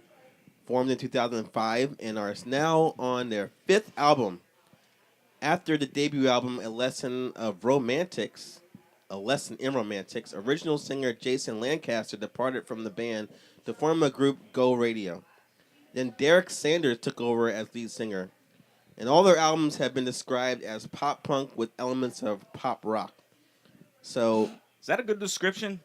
formed in 2005, and are now on their 5th album. After the debut album, A Lesson in Romantics, original singer Jason Lancaster departed from the band to form a group, Go Radio. Then Derek Sanders took over as lead singer. And all their albums have been described as pop punk with elements of pop rock. So, Is that a good description?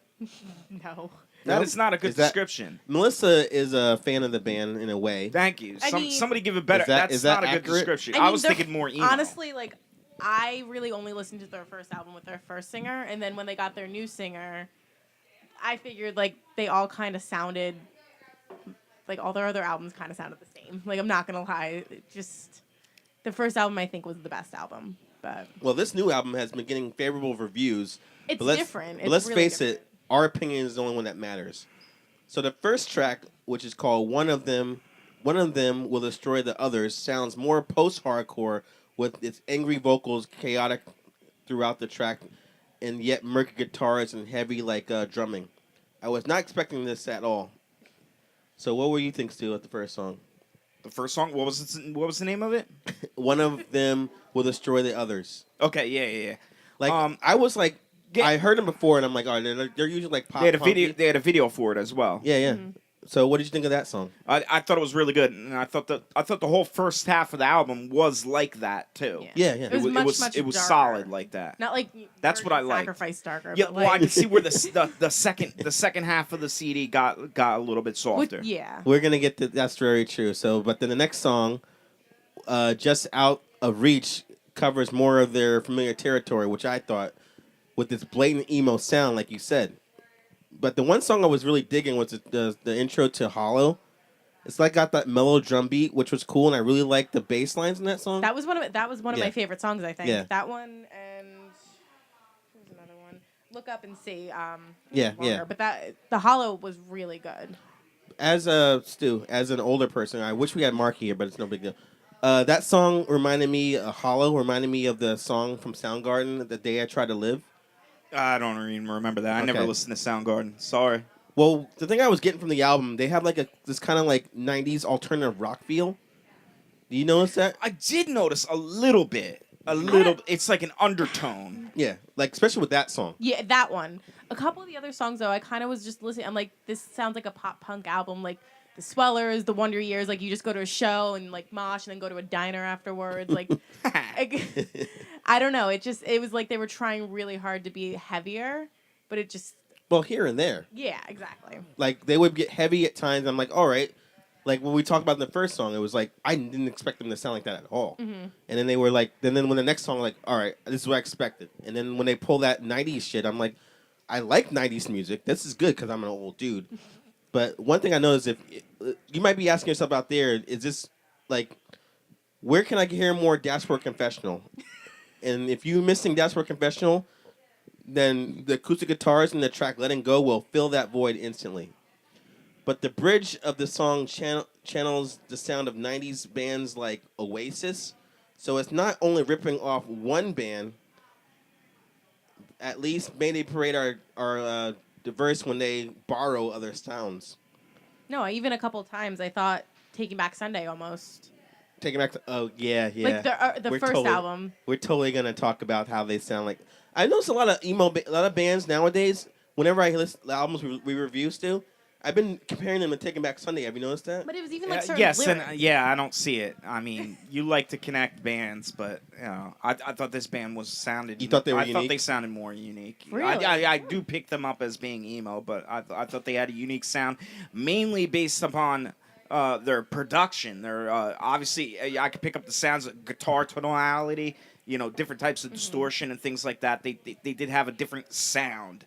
No. That is not a good Is that- description. Melissa is a fan of the band in a way. Thank you. I mean- Somebody give it better. Is that That's not a good accurate? description. I I mean, was they're- thinking more emo. Honestly, like, I really only listened to their first album with their first singer, and then when they got their new singer, I figured, like, they all kind of sounded, like, all their other albums kind of sounded the same. Like, I'm not going to lie. It just, the first album, I think, was the best album. But Well, this new album has been getting favorable reviews. it's But let's, different. But It's let's really face different. it, our opinion is the only one that matters. So the first track, which is called One of Them Will Destroy the Others, sounds more post-hardcore with its angry vocals chaotic throughout the track and yet murky guitars and heavy drumming. I was not expecting this at all. So what were you think, Stu, at the first song? The first song. What was the name of it? One of them will destroy the others. Okay. Yeah. Like I was like, yeah. I heard them before, and I'm like, oh, they're usually like pop. They had a punky. video. They had a video for it as well. Yeah, yeah. Mm-hmm. So what did you think of that song? I thought it was really good, and I thought the whole first half of the album was like that too. Yeah, yeah. It was much it was darker. solid like that. Not like That's what I liked. Sacrifice darker. Yeah, but well, I like, could see where the second half of the CD got a little bit softer. yeah. We're gonna get to that's very true. So, but then the next song, just out of reach, covers more of their familiar territory, which I thought, with this blatant emo sound, like you said. But the one song I was really digging was the intro to Hollow. It's like got that mellow drum beat, which was cool, and I really liked the bass lines in that song. That was one of Yeah. my favorite songs. I think Yeah. that one and what was another one? Look Up and See. Yeah, longer, yeah. But the Hollow was really good. As Stu, as an older person, I wish we had Mark here, but it's no big deal. That song reminded me, Hollow reminded me of the song from Soundgarden, The Day I Tried to Live. I don't even remember that. I never Okay. listened to Soundgarden. Sorry. Well, the thing I was getting from the album, they have like this kind of like 90s alternative rock feel. Do you notice that? I did notice a little bit. It's like an undertone. Yeah, like especially with that song. Yeah, that one. A couple of the other songs though, I kind of was just listening. I'm like, this sounds like a pop punk album, like the Swellers, the Wonder Years. Like you just go to a show and like mosh, and then go to a diner afterwards. Like, I don't know. It was like they were trying really hard to be heavier, but it just Well, here and there. yeah, exactly. Like they would get heavy at times. I'm like, all right. Like when we talked about in the first song, it was like I didn't expect them to sound like that at all. Mm-hmm. And then they were like, then when the next song, like, all right, this is what I expected. And then when they pull that 90s shit, I'm like, I like 90s music. This is good because I'm an old dude. But one thing I know is if you might be asking yourself out there, is this like, where can I hear more Dashboard Confessional? And if you're missing Dashboard Confessional, then the acoustic guitars and the track Letting Go will fill that void instantly. But the bridge of the song channels the sound of 90s bands like Oasis. So it's not only ripping off one band. At least Mayday Parade are diverse when they borrow other sounds. No, even a couple times I thought Taking Back Sunday almost. Take it back to yeah. Like the We're first totally- album. We're totally gonna talk about how they sound like. I noticed a lot of a lot of bands nowadays. Whenever I listen to the albums we review, Stu, I've been comparing them to Taking Back Sunday. Have you noticed that? But it was even like certain Yes, lyrics. and I don't see it. I mean, you like to connect bands, but I thought this band sounded. You thought they were I thought unique? they sounded more unique. Really? I do pick them up as being emo, but I thought they had a unique sound, mainly based upon their production. Their obviously, I could pick up the sounds of guitar tonality, different types of distortion and things like that. They did have a different sound,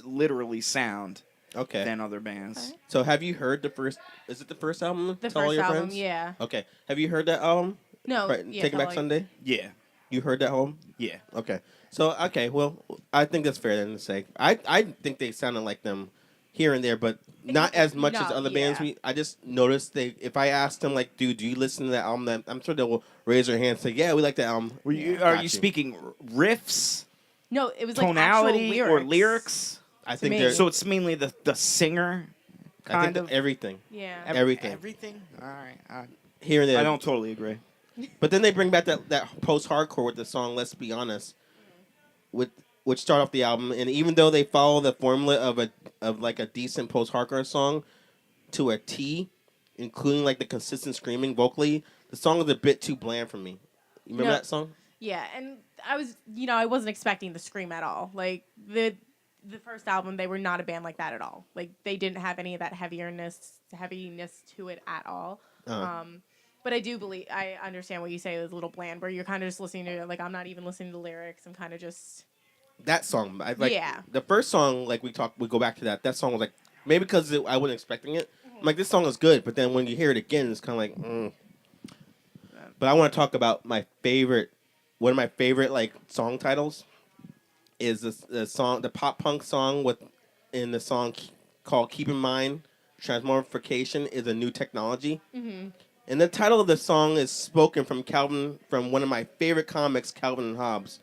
literally sound. Okay. Than other bands. Okay. So have you heard the first? Is it the first album? The Tell All first Your album, Friends? yeah. Okay. Have you heard that album? No, Right. yeah, Taking Tell Back All- Sunday. Yeah. You heard that home? Yeah. Okay. So well, I think that's fair then to say. I think they sounded like them here and there, but not as much as No, other bands. yeah. I just noticed if I asked them like, dude, do you listen to that album? That I'm sure they will raise their hand and say, yeah, we like that album. Are Got you speaking riffs, No, it was like actual tonality, or lyrics? I think me. they're So it's mainly the singer, I kind think of everything Yeah. everything. Everything. All right. Here and there. I don't totally agree. But then they bring back that post-hardcore with the song "Let's Be Honest," which start off the album. And even though they follow the formula of like a decent post-hardcore song to a T, including like the consistent screaming vocally, the song is a bit too bland for me. You remember No. that song? Yeah, and I wasn't expecting the scream at all. Like the first album, they were not a band like that at all. Like they didn't have any of that heaviness to it at all. Uh-huh. But I understand what you say is a little bland, where you're kind of just listening to it. Like I'm not even listening to the lyrics. I'm kind of just That song, Yeah. the first song, like we go back to that. That song was like maybe because I wasn't expecting it. I'm like, this song is good, but then when you hear it again, it's kind of like. But I want to talk about one of my favorite like song titles is the pop punk song in the song called "Keep in Mind." Transmogrification is a new technology. Mm-hmm. And the title of the song is spoken from one of my favorite comics, Calvin and Hobbes.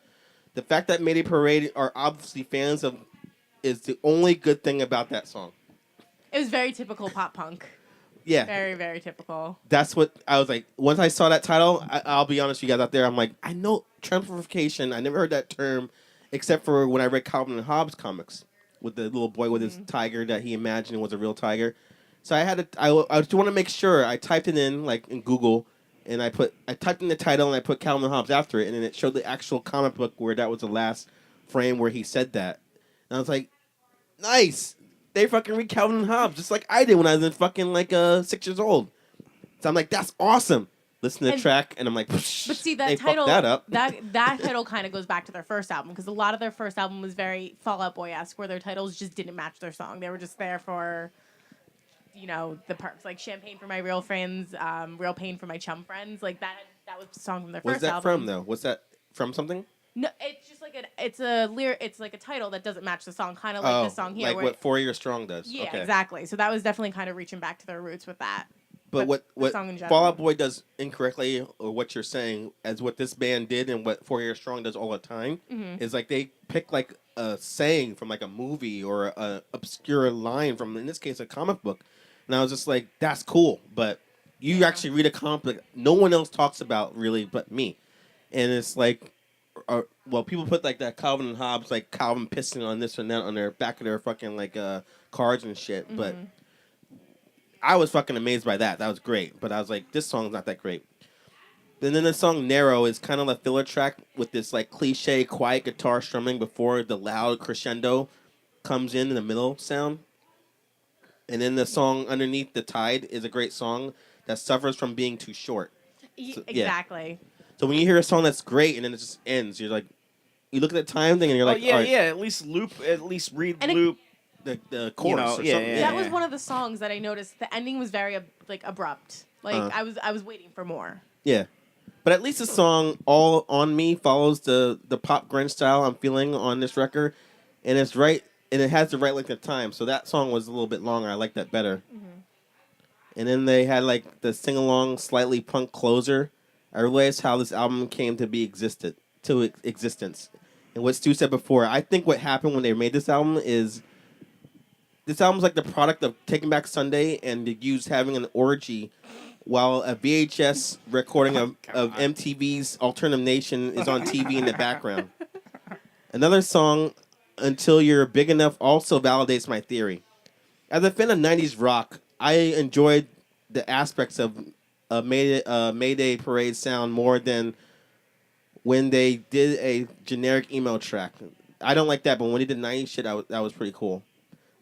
The fact that Mayday Parade are obviously fans of is the only good thing about that song. It was very typical pop punk. Yeah. Very, very typical. That's what I was like. Once I saw that title, I'll be honest with you guys out there, I'm like, I know transmogrification. I never heard that term except for when I read Calvin and Hobbes comics with the little boy with his tiger that he imagined was a real tiger. So I just want to make sure I typed it in like in Google, and I typed in the title and I put Calvin and Hobbes after it, and then it showed the actual comic book where that was the last frame where he said that. And I was like, nice. They fucking read Calvin and Hobbes just like I did when I was in fucking like 6 years old. So I'm like, that's awesome. Listen to the track, and I'm like, But see they that title, fucked that up. that title kind of goes back to their first album, because a lot of their first album was very Fall Out Boy-esque, where their titles just didn't match their song. They were just there for, the perks, like Champagne for My Real Friends, Real Pain for My Chum Friends. Like that was the song from their What's first that album. from though? What's that from? Something? No, it's just like it's like a title that doesn't match the song, kind of like this song here. Like where what 4 Year Strong does. Yeah, Okay. exactly. So that was definitely kind of reaching back to their roots with that. But the what song in general. Fall Out Boy does incorrectly, or what you're saying, as what this band did and what 4 Year Strong does all the time, is like they pick like a saying from like a movie or a obscure line from, in this case, a comic book. And I was just like, that's cool. But you actually read a comic book no one else talks about really but me. And it's like, people put like that Calvin and Hobbes, like Calvin pissing on this and that on their back of their fucking like cards and shit. But I was fucking amazed by that. That was great. But I was like, this song's not that great. And then the song Narrow is kind of a filler track with this like cliche quiet guitar strumming before the loud crescendo comes in the middle sound. And then the song Underneath the Tide is a great song that suffers from being too short. So, Exactly. So when you hear a song that's great and then it just ends, you're like, you look at the time thing and you're like, all right, At least read And loop. the chorus or something. That was one of the songs that I noticed. The ending was very abrupt. Like I was waiting for more. Yeah. But at least the song All On Me follows the pop grunge style I'm feeling on this record. And it's right, and it has the right length of time. So that song was a little bit longer. I like that better. And then they had like the sing-along, slightly punk closer. I realized how this album came to existence. And what Stu said before, I think what happened when they made this album is this album's like the product of Taking Back Sunday and the Used having an orgy while a VHS recording of MTV's Alternative Nation is on TV in the background. Another song, Until You're Big Enough, also validates my theory. As a fan of 90s rock, I enjoyed the aspects of Mayday Parade sound more than when they did a generic emo track. I don't like that, but when they did 90s shit, that was pretty cool.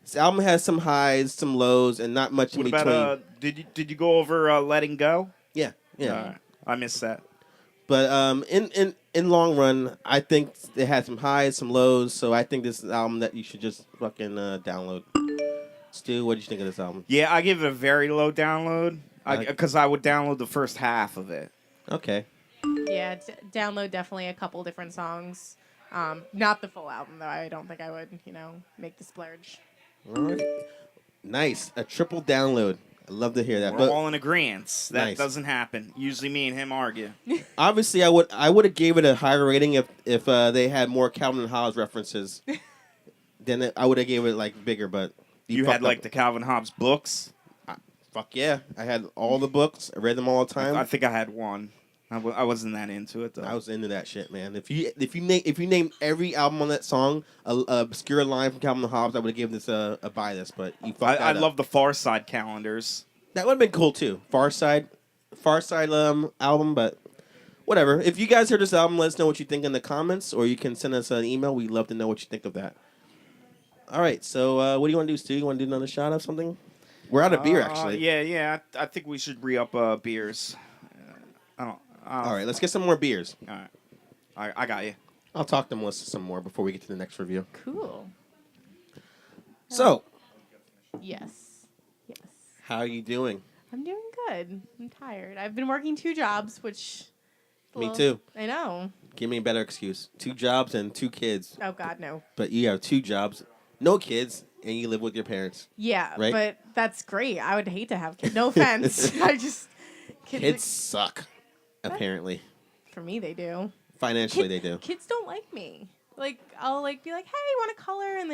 This album has some highs, some lows, and not much in What between. about did you go over Letting Go? Yeah. I missed that. But in long run, I think it had some highs, some lows. So I think this is an album that you should just fucking download. Stu, what did you think of this album? Yeah, I give it a very low download because I would download the first half of it. Okay. Yeah, download definitely a couple different songs. Not the full album though. I don't think I would, make the splurge. All right. Nice. A triple download. I love to hear that. We're But all in agreement. That Nice. doesn't happen. Usually me and him argue. obviously, I would have gave it a higher rating if they had more Calvin and Hobbes references. Then I would have gave it like bigger. But You fucked had like up. the Calvin Hobbes books. Fuck yeah! I had all the books. I read them all the time. I think I had one. I wasn't that into it though. I was into that shit, man. If you name every album on that song a obscure line from Calvin and Hobbes, I would have given this a buy this. But you fucked I that up. love the Far Side calendars. That would have been cool too. Far Side album, but whatever. If you guys heard this album, let us know what you think in the comments, or you can send us an email. We'd love to know what you think of that. All right, so what do you want to do, Stu? You want to do another shot of something? We're out of beer, actually. Yeah. I think we should re-up beers. I don't. All right, let's get some more beers. All right. I got you. I'll talk to Melissa some more before we get to the next review. Cool. So, Yes. Yes. how are you doing? I'm doing good. I'm tired. I've been working 2 jobs, which. Me too. I know. Give me a better excuse. 2 jobs and 2 kids. Oh God, no. But you have 2 jobs, no kids, and you live with your parents. Yeah, Right? but that's great. I would hate to have kids. No offense. I just Kids suck, apparently. for me they do. Financially, they do. Kids don't like me. Like I'll be like, "Hey, you want to color?" and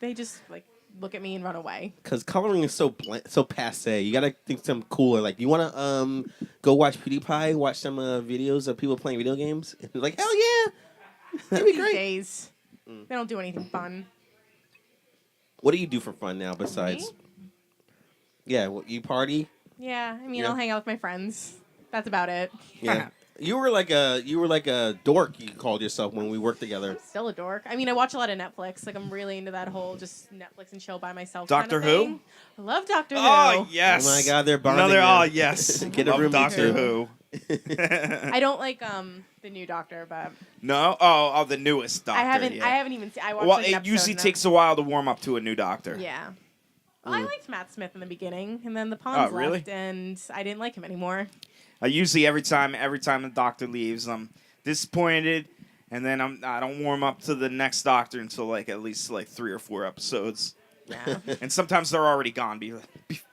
they just like look at me and run away. Because coloring is so passe. You gotta think something cooler. Like, you wanna go watch PewDiePie, watch some videos of people playing video games? And like, hell yeah, that'd be These great. days, they don't do anything fun. What do you do for fun now besides? Me? Yeah, you party. Yeah, I mean, Yeah. I'll hang out with my friends. That's about it. Yeah, you were like a dork. You called yourself when we worked together. I'm still a dork. I mean, I watch a lot of Netflix. Like, I'm really into that whole just Netflix and chill by myself. Doctor kind of Who? thing. I love Doctor Oh Who. yes. Oh my God, they're bonding Another. now. Oh yes. Get a Love room, me Doctor too. Who. I don't like the new Doctor, but No. Oh, the newest Doctor. I haven't Yeah. even seen. I watched Well, like, an it episode usually and takes a while to warm up to a new Doctor. Yeah. Well, I Mm. liked Matt Smith in the beginning, and then the Pawns Oh, really? left, and I didn't like him anymore. Usually every time the Doctor leaves, I'm disappointed, and then I don't warm up to the next Doctor until at least 3 or 4 episodes, Yeah. and sometimes they're already gone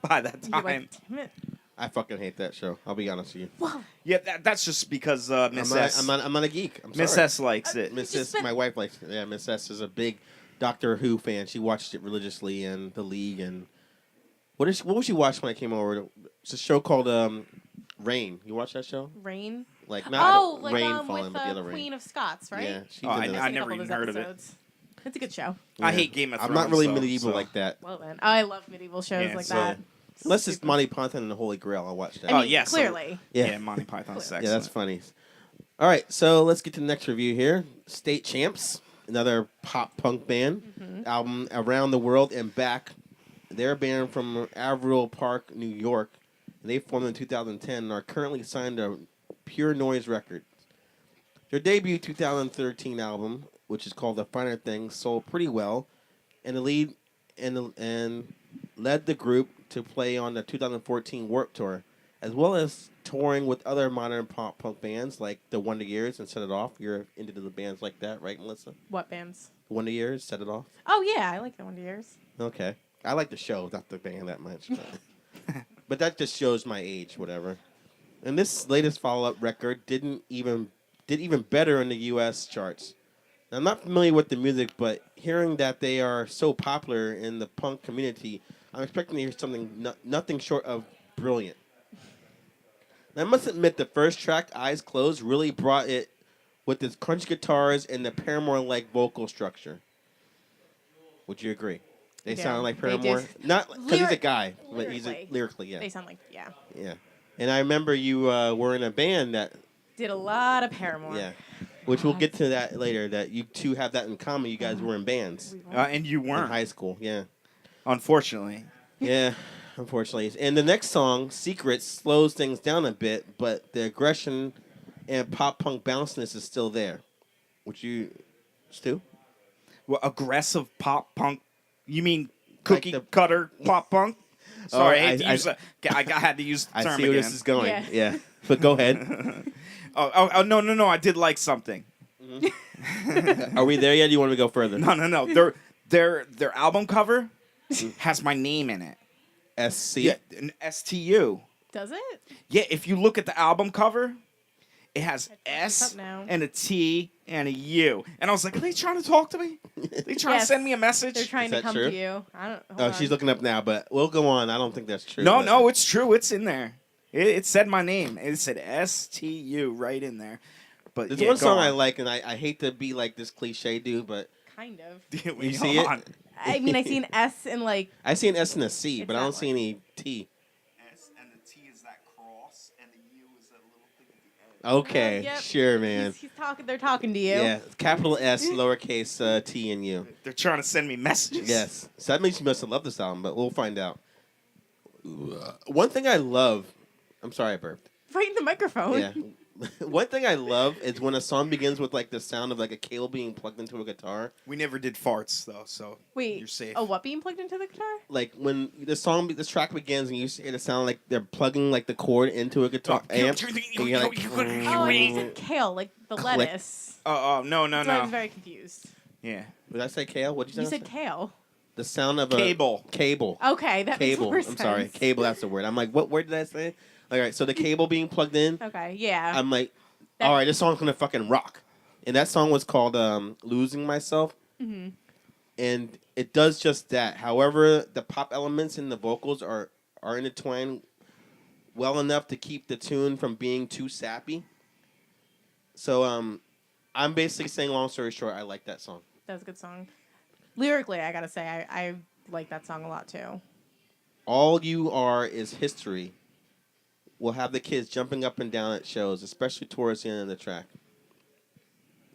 by that You're time. like, damn it. I fucking hate that show. I'll be honest with you. Whoa. Yeah, that's just because Miss S. I'm not a geek. I'm Miss sorry. S likes it. Miss Just S, spent- my wife likes it. Yeah, Miss S is a big Doctor Who fan. She watched it religiously, and The League, and what was she watching when I came over? It's a show called Rain. You watch that show? Rain? Like not like Rain falling, with but the other Queen Rain. of Scots, right? Yeah, she's Oh, into I that. never even heard of it. It's a good show. I Yeah. hate Game of Thrones. I'm not really though, medieval so- like that. Well then, I love medieval shows Yeah, like so- that. Unless it's Super- Monty Python and the Holy Grail, I'll watch that. I mean, Oh, yeah, so- clearly. Yeah, Monty Python's Yeah, excellent. Yeah, that's funny. All right, so let's get to the next review here. State Champs, another pop punk band, album Around the World and Back. They're a band from Averill Park, New York. They formed in 2010 and are currently signed to Pure Noise Records. Their debut 2013 album, which is called The Finer Things, sold pretty well, and and led the group to play on the 2014 Warped Tour, as well as touring with other modern pop punk bands like the Wonder Years and Set It Off. You're into the bands like that, right, Melissa? What bands? Wonder Years, Set It Off. Oh yeah, I like the Wonder Years. Okay, I like the show, not the band that much, but that just shows my age, whatever. And this latest follow-up record did even better in the U.S. charts. Now, I'm not familiar with the music, but hearing that they are so popular in the punk community, I'm expecting to hear something nothing short of brilliant. Now, I must admit, the first track, Eyes Closed, really brought it with its crunchy guitars and the Paramore-like vocal structure. Would you agree? They Yeah, sound like they did. Paramore? Not because he's a Lyric- guy, but he's lyrically. lyrically, yeah. They sound like Yeah. And I remember you were in a band that, did a lot of Paramore. yeah, which we'll get to that later, that you two have that in common. You guys were in bands And you in weren't, high school, yeah. unfortunately. Yeah, unfortunately. And the next song, Secrets, slows things down a bit, but the aggression and pop punk bounciness is still there. Would you, Stu? Well, aggressive pop punk. You mean cookie the- cutter pop punk? Sorry, Oh, I had to use the I term see where again. this is going. Yeah. Yeah. But go ahead. No! I did like something. Are we there yet? Or do you want me to go further? No. Their album cover has my name in it. SC. Yeah, an STU. Does it? Yeah, if you look at the album cover, it has this S up now. and a T and a U. And I was like, are they trying to talk to me? Are they trying to Yes. send me a message? They're trying Is to that come true? to you. I don't. Hold Oh, on. she's looking up now, but we'll go on. I don't think that's true. No, but- no, it's true. It's in there. It said my name. It said STU right in there. But There's yeah, one go song on. I like, and I hate to be like this cliche dude, but Kind of. you see it? I mean, I see an S in like. I see an S and a C, It's but I that don't see one. any T. S and the T is that cross, and the U is that little thing at the end. Okay, Yep. sure, man. He's talking. They're talking to you. Yeah, capital S, lowercase T and U. They're trying to send me messages. Yes, so that means you must have loved this album, but we'll find out. One thing I love, I'm sorry I burped. Right in the microphone. Yeah. One thing I love is when a song begins with like the sound of like a cable being plugged into a guitar. We never did farts though, so Wait. you're safe. A what being plugged into the guitar? Like when this track begins and you hear the sound like they're plugging like the cord into a guitar amp. and you're like, Oh, I think you said kale, like the Click. lettuce. Oh, no. So I was very confused. Yeah. Did I say kale? What did you You say? said kale. The sound of a Cable. Cable. Okay, that Cable. makes more I'm sorry. sense. Cable. That's the word. I'm like, what word did I say? All right. So the cable being plugged in. Okay, yeah. I'm like, That- all right, this song's gonna fucking rock. And that song was called "Losing Myself," hmm and it does just that. However, the pop elements and the vocals are intertwined well enough to keep the tune from being too sappy. So I'm basically saying, long story short, I like that song. That was a good song. Lyrically, I gotta say, I like that song a lot too. All You Are Is History will have the kids jumping up and down at shows, especially towards the end of the track.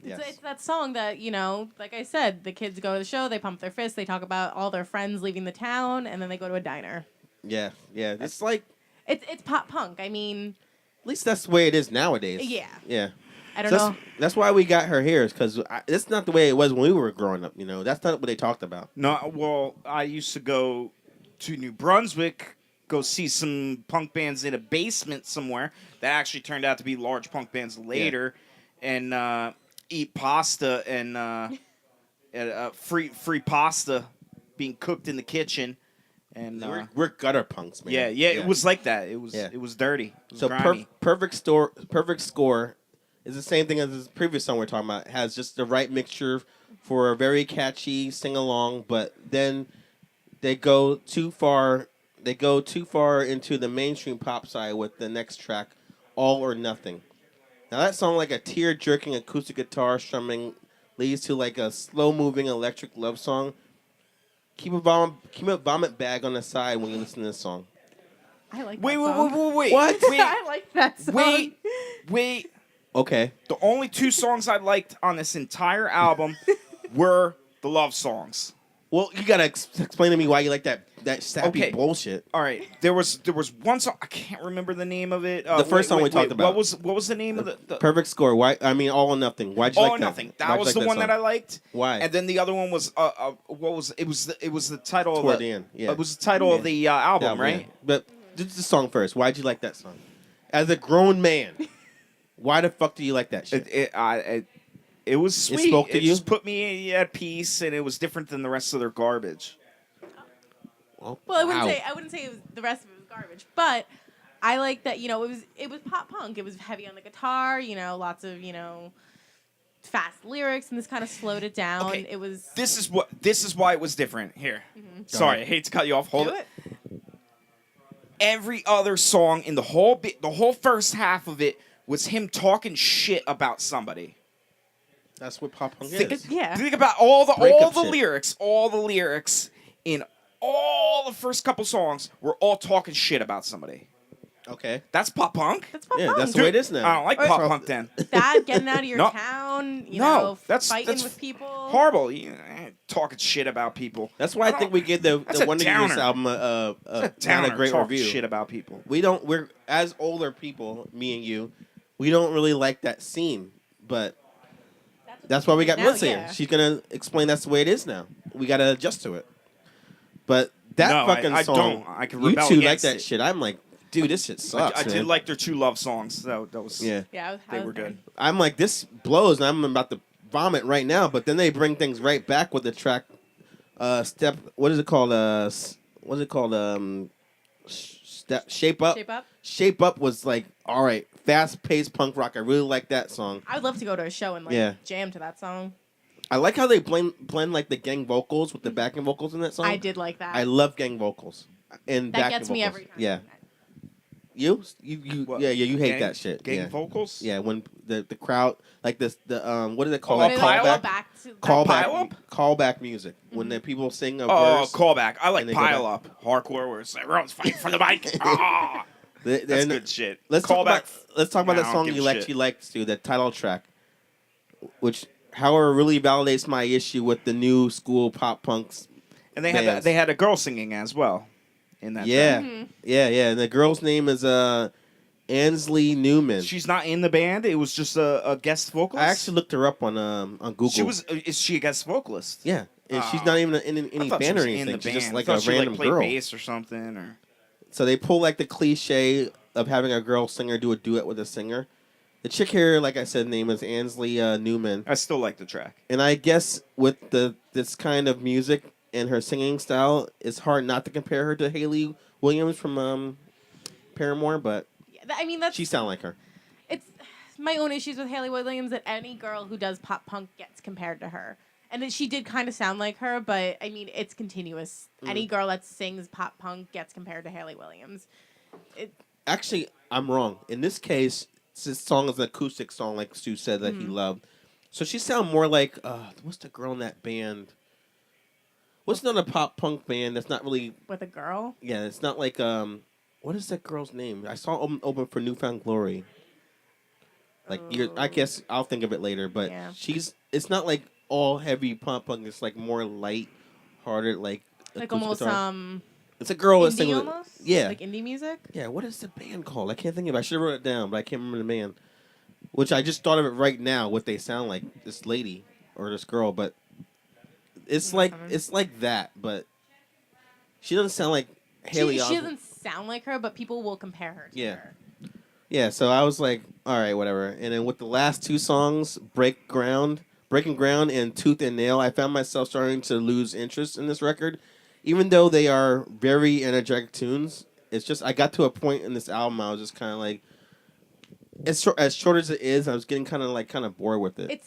Yes. It's that song that, you know, like I said, the kids go to the show, they pump their fists, they talk about all their friends leaving the town, and then they go to a diner. Yeah. It's like, It's pop punk. I mean, at least that's the way it is nowadays. Yeah. Yeah. I don't So know. that's why we got her here, because it's not the way it was when we were growing up. You know, that's not what they talked about. No, well, I used to go to New Brunswick, go see some punk bands in a basement somewhere that actually turned out to be large punk bands later, and eat pasta and free pasta being cooked in the kitchen, and We're gutter punks, man. yeah, it was like that. It was Yeah. it was dirty. It was So grimy. perfect score is the same thing as this previous song we're talking about. It has just the right mixture for a very catchy sing along, but then they go too far. They go too far into the mainstream pop side with the next track, All or Nothing. Now that song, like a tear jerking acoustic guitar strumming, leads to like a slow moving electric love song. Keep a vomit bag on the side when you listen to this song. I like Wait, that wait, song. wait, wait, What? wait, I like that song. wait. Okay. The only two songs I liked on this entire album were the love songs. Well, you gotta explain to me why you like that sappy Okay. bullshit. All right, there was one song I can't remember the name of it. The first song we talked about. What was the name of the Perfect score. Why? I mean, All or Nothing. Why'd you All like or that? Nothing? Why'd That you was like the one that song? I liked. Why? And then the other one was what was it? Was the title Toward of the end, yeah. It was the title of the album, Yeah, right? yeah. But just the song first. Why'd you like that song? As a grown man, why the fuck do you like that shit? It was sweet. spoke to you? just put me at peace, and it was different than the rest of their garbage. Well, Well, I wow. wouldn't say it was the rest of it was garbage, but I like that. You know, it was pop punk. It was heavy on the guitar. You know, lots of fast lyrics, and this kind of slowed it down. Okay. It was. This is why it was different. Here, Go sorry, ahead. I hate to cut you off. Hold Do it. Every other song in the whole first half of it was him talking shit about somebody. That's what pop punk Think, is. Yeah. think about all the Breakup shit. lyrics in all the first couple songs were all talking shit about somebody. Okay. That's pop punk. That's pop Yeah, punk. that's the way it is now. I don't like Or- pop punk then. That getting out of your No. town. You No, know, that's fighting with people. Horrible. Talking shit about people. That's why I think we give That's the a Wonder Years downer. album That's a not downer. a great Talk review. shit about people. We're as older people, me and you, we don't really like that scene, but that's why we got Now, Melissa yeah. here. She's gonna explain that's the way it is now. We gotta adjust to it. But that No, fucking I song, don't. I can you rebel two like against that it. shit. I'm like, dude, this shit sucks. I did man. like their two love songs. That was Yeah. Yeah, they were good. I'm like, this blows, and I'm about to vomit right now. But then they bring things right back with the track. Step. What is it called? What's it called? Step. Shape up. Shape Up. Shape up was like, all right, fast paced punk rock. I really like that song. I would love to go to a show and like Yeah. jam to that song. I like how they blend like the gang vocals with the backing vocals in that song. I did like that. I love gang vocals and that backing gets vocals. me every time. Yeah. You What? yeah you hate Gang- that shit. Gang yeah. vocals. Yeah, when the crowd like this what do they call When it? they, pile like, up? go back to Pile up? Callback music. When the people sing a Oh, verse. callback. I like and they go pile back. up hardcore where it's like everyone's fighting for the mic. Ah, that's Then- good shit. Let's talk about Nah, I that don't song give you a actually shit. liked, Stu, that title track, which however really validates my issue with the new school pop punks. And they bands. had a girl singing as well in that. Yeah, track. yeah. And the girl's name is Ansley Newman. She's not in the band. It was just a guest vocalist. I actually looked her up on Google. She was. Is she a guest vocalist? Yeah, and she's Oh. not even in I any thought she band or was anything. in the She's band. just like I a thought she random played girl. bass or something. Or So they pull like the cliche of having a girl singer do a duet with a singer. The chick here, like I said, name is Ansley Newman. I still like the track. And I guess with this kind of music and her singing style, it's hard not to compare her to Haley Williams from Paramore, but Yeah, I mean, that's she sound like her. it's my own issues with Haley Williams that any girl who does pop punk gets compared to her. And that she did kind of sound like her, but I mean, it's continuous. Any girl that sings pop punk gets compared to Haley Williams. Actually, I'm wrong. In this case, this song is an acoustic song, like Stu said that he loved. So she sound more like what's the girl in that band? What's another pop punk band that's not really? With a girl, Yeah, it's not like what is that girl's name? I saw open for Newfound Glory. Like I guess I'll think of it later, but Yeah. it's not like all heavy pop punk. It's like more light hearted, like like acoustic almost guitar. It's a girl that's indie singing. almost. Yeah, like indie music. yeah. What is the band called? I can't think of it. I should have wrote it down, but I can't remember the band. Which I just thought of it right now. What they sound like, this lady or this girl, but it's like that. But she doesn't sound like Haley. She Osment. doesn't sound like her, but people will compare her to Yeah. her. Yeah, so I was like, all right, whatever. And then with the last two songs, Breaking Ground, and Tooth and Nail, I found myself starting to lose interest in this record. Even though they are very energetic tunes, it's just, I got to a point in this album, I was just kind of like, as short as it is, I was getting kind of bored with it.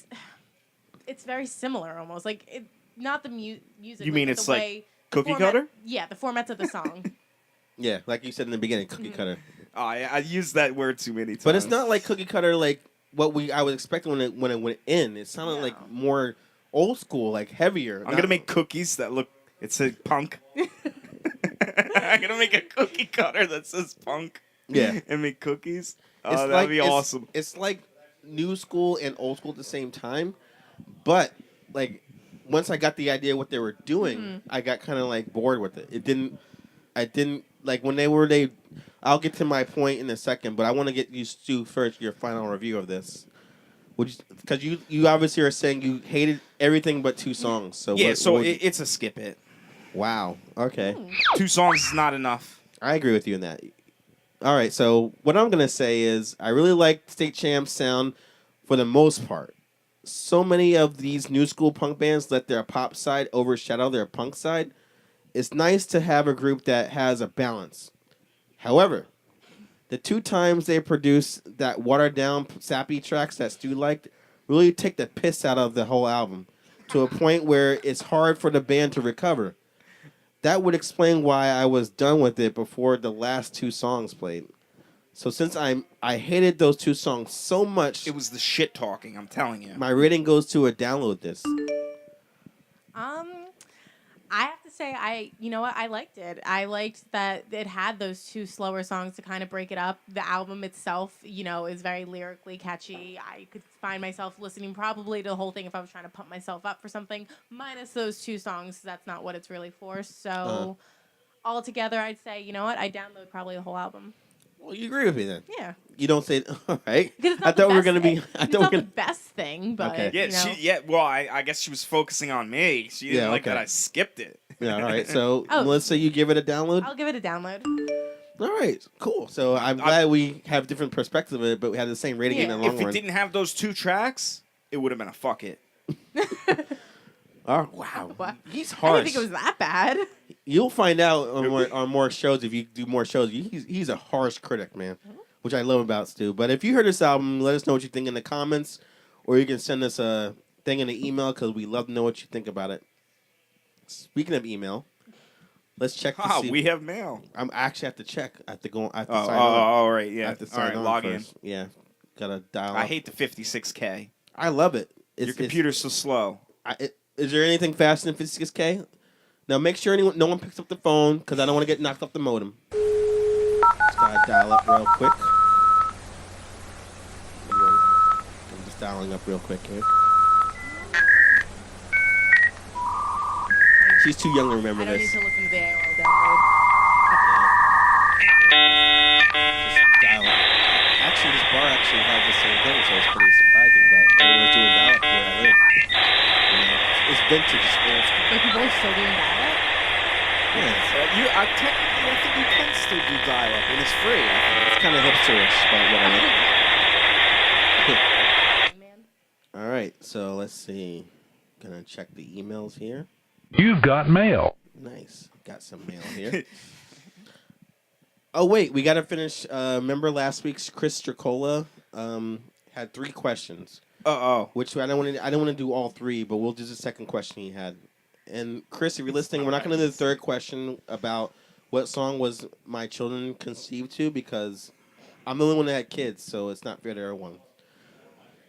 It's very similar almost. Like not the music. You like, mean but it's the like way, the cookie format- cutter? Yeah, the formats of the song. Yeah, like you said in the beginning, cookie cutter. Oh, I used that word too many times. But it's not like cookie cutter like what I was expecting when it went in. It sounded No. like more old school, like heavier. I'm gonna make cookies that look. It says punk. I'm gonna make a cookie cutter that says punk. Yeah. And make cookies. Oh, It's that'd like- be it's- awesome. It's like new school and old school at the same time, but like once I got the idea what they were doing, I got kind of like bored with it. I didn't like when they. I'll get to my point in a second, but I want to get you to first your final review of this. Because you obviously are saying you hated everything but two songs. So Yeah, what so would you- it's a skip it. wow. Okay. 2 songs is not enough. I agree with you in that. All right, so what I'm going to say is I really like State Champ's sound for the most part. So many of these new school punk bands let their pop side overshadow their punk side. It's nice to have a group that has a balance. However, the 2 times they produced that watered down sappy tracks that Stu liked really take the piss out of the whole album to a point where it's hard for the band to recover. That would explain why I was done with it before the last 2 songs played. So since I hated those 2 songs so much, It was the shit talking, I'm telling you. my rating goes to a download this. I have to say, you know what, I liked it. I liked that it had those 2 slower songs to kind of break it up. The album itself, is very lyrically catchy. I could find myself listening probably to the whole thing if I was trying to pump myself up for something. Minus those 2 songs, that's not what it's really for. So altogether, I'd say, you know what, I download probably the whole album. Well, you agree with me then. Yeah. You don't say, all right. Because it's I not the thought we were best going to be. thing. I It's thought we not were the going best thing, but Okay. Yeah, well, I guess she was focusing on me. She didn't Yeah, like okay. that I skipped it. Yeah, all right. So, Oh. Melissa, you give it a download? I'll give it a download. All right, cool. So I'm glad we have different perspective of it, but we have the same rating in the long If it run. didn't have those 2 tracks, it would have been a fuck it. Oh wow, What? he's I harsh. didn't think it was that bad. You'll find out on more shows if you do more shows. He's a harsh critic, man, which I love about Stu. But if you heard this album, let us know what you think in the comments, or you can send us a thing in the email because we love to know what you think about it. Speaking of email, let's check to see. We have mail. I'm actually have to check. I have to go. I have to Oh, sign on. all right, I yeah. have to All sign right, on log first. Yeah, gotta dial. in. I up. hate the 56K. I love it. Your computer's so slow. Is there anything faster than 56K? Now make sure no one picks up the phone because I don't want to get knocked off the modem. Just gotta dial up real quick. I'm just dialing up real quick here. She's too young to remember I don't this. need to listen to the AOL download. Just dial up. Actually, this bar actually has the same thing, so it's pretty surprising that everyone's doing dial up where I live. You know, it's vintage, it's old school. Like people are still doing that. Yeah, Technically, I think you can still do dial-up, and it's free. I think. it's kind of hipsterish, but whatever. Man. All right, so let's see. Gonna check the emails here. You've got mail. Nice, got some mail here. Oh wait, we gotta finish. Remember last week's Chris Stracola had 3 questions, which I don't want to do all 3, but we'll do the second question he had. And Chris, if you're listening, we're not gonna do the third question about what song was my children conceived to because I'm the only one that had kids, so it's not fair to everyone.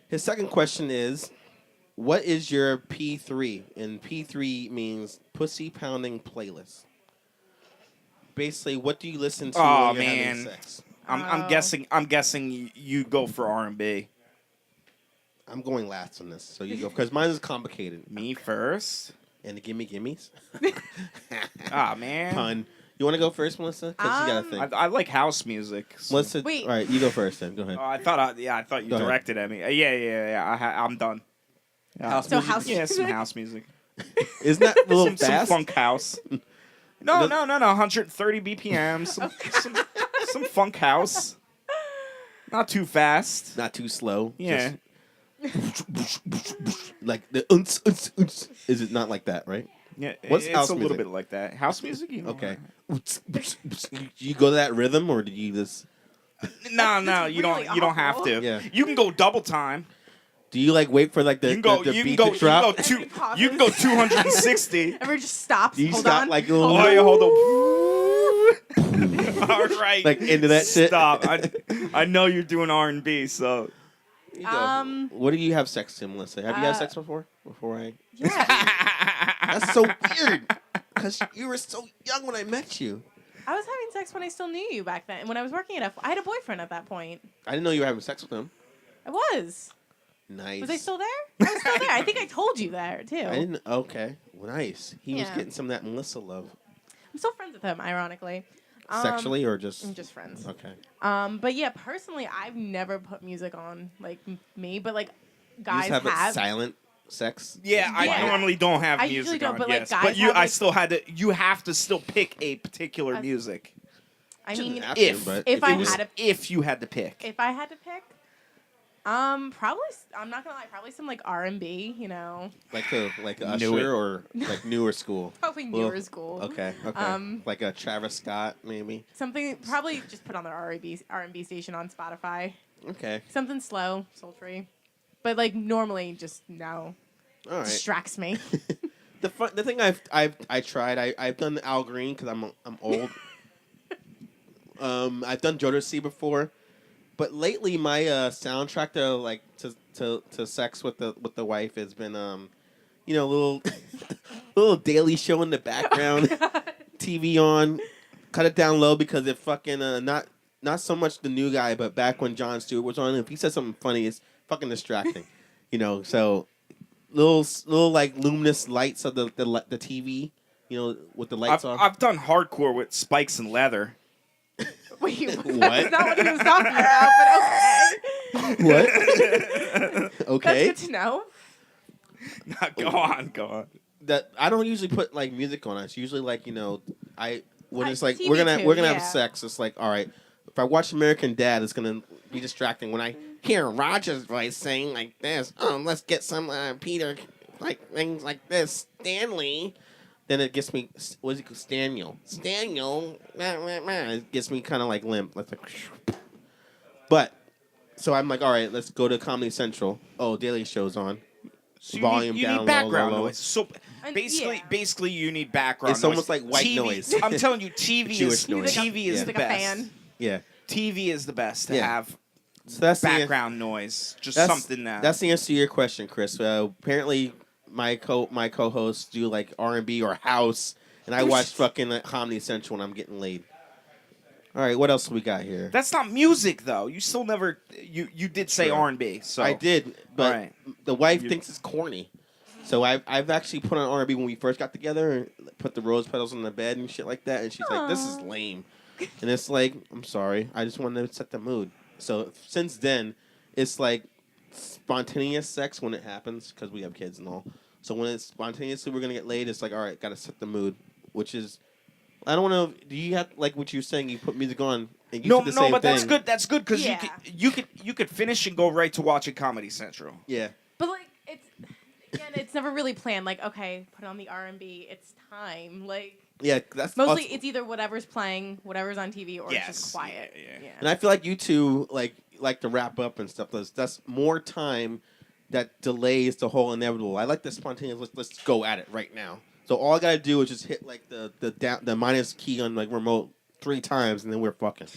His second question is, what is your P3? And P3 means pussy pounding playlist. Basically, what do you listen to Oh, when you're man. having sex? I'm guessing you go for R&B. I'm going last on this, so you go because mine is complicated. Me first. And the gimmies. Ah, man. Pun. You want to go first, Melissa? Because you gotta think. I like house music. So. Melissa, Wait. all right, you go first then. Go ahead. Oh, I thought you Go ahead. directed at me. Yeah. I'm done. House So music? house Yeah, some music? house music. Isn't that a little some fast? funk house. No. 130 BPM. Some funk house. Not too fast. Not too slow. Yeah. Just like the Is it not like that, right? Yeah. What's it's house a little music? bit like that. House music, you know. Okay. You go to that rhythm, or did you just? No, That's you really don't. You don't have awful. to. Yeah. You can go double time. Do you like wait for like the You can go. the You can beat go. to drop? Pauses. You can go 260. Everyone just stops. Do you Hold stop on. like a little? Oh yeah, hold on. All right. Like into that shit? Stop. I know you're doing R&B, so. You go. What do you have sex to, Melissa? Have you had Uh, sex before? Before I? Yeah. That's so weird. Because you were so young when I met you. I was having sex when I still knew you back then. When I was working at I had a boyfriend at that point. I didn't know you were having sex with him. I was. Nice. Was I still there? I was still there. I think I told you there too. I didn't. Okay. Well, nice. He was Yeah. getting some of that Melissa love. I'm still friends with him, ironically. Sexually or just? I'm just friends. Okay. But yeah, personally, I've never put music on like me, but like You guys just have, have. it silent sex. Yeah, I Yeah. normally don't have I music usually don't, on, but, like, yes. guys But you, have, I like- still had to. You have to still pick a particular As- music. I Shouldn't mean, have to, If but if I it was- had to, if you had to pick. if I had to pick, probably I'm not gonna lie, probably some like R&B, you know, like Knew Usher it. or like newer school. probably Well, newer school. Okay. Okay. Like a Travis Scott maybe. Something probably just put on the R&B station on Spotify. Okay. Something slow, sultry, but like normally just no All right. distracts me. The thing I tried I've done Al Green because I'm old. I've done Jodeci before, but lately my soundtrack to sex with the wife has been little little Daily Show in the background, TV on, cut it down low because it fucking not so much the new guy, but back when Jon Stewart was on, if he said something funny, it's fucking distracting, so. Little like luminous lights of the TV, with the lights on. I've done hardcore with spikes and leather. Wait, What? that's not what he was talking about, but okay. What? Okay. That's good to know. Go on. That I don't usually put like music on. It's usually like I when it's I- like TV we're gonna too, have yeah. sex. It's like, all right, if I watch American Dad, it's gonna be distracting. When I hear Roger's voice saying like this, let's get some Peter, like things like this, Stanley. Then it gets me. What is it called? Staniel. It gets me kind of like limp. Like, but so I'm like, all right, let's go to Comedy Central. Oh, Daily Show's on. So Volume you down, need background low. noise. So And- basically, yeah. you need background. It's noise. almost like white TV noise. I'm telling you, TV Jewish is noise. TV is Yeah. the like a best. fan. Yeah. TV is the best to Yeah. have So that's background noise. Just That's, something that. That's the answer to your question, Chris. Apparently, my co-hosts do like R&B or house, and I watch fucking Comedy Central when I'm getting laid. All right, what else we got here? That's not music though. You still never. You did say True. R&B. So I did, but All right. the wife thinks it's corny. So I've actually put on R&B when we first got together and put the rose petals on the bed and shit like that, and she's like, "This is Aw. lame," and it's like, "I'm sorry, I just wanted to set the mood." So since then, it's like spontaneous sex when it happens because we have kids and all. So when it's spontaneously we're gonna get laid, it's like, all right, gotta set the mood, which is, I don't know. Do you have like what you're saying? You put music on and you No, do the no, same but thing. that's good. That's good because Yeah. you could finish and go right to watching Comedy Central. Yeah, But like it's never really planned. Like, okay, put on the R&B. It's time. Like yeah. That's mostly also- it's either whatever's playing, whatever's on TV, or it's Yes. just quiet. Yeah. And I feel like you two like to wrap up and stuff. That's more time that delays the whole inevitable. I like the spontaneous. Let's go at it right now. So all I gotta do is just hit like the minus key on like remote 3 times, and then we're fucking.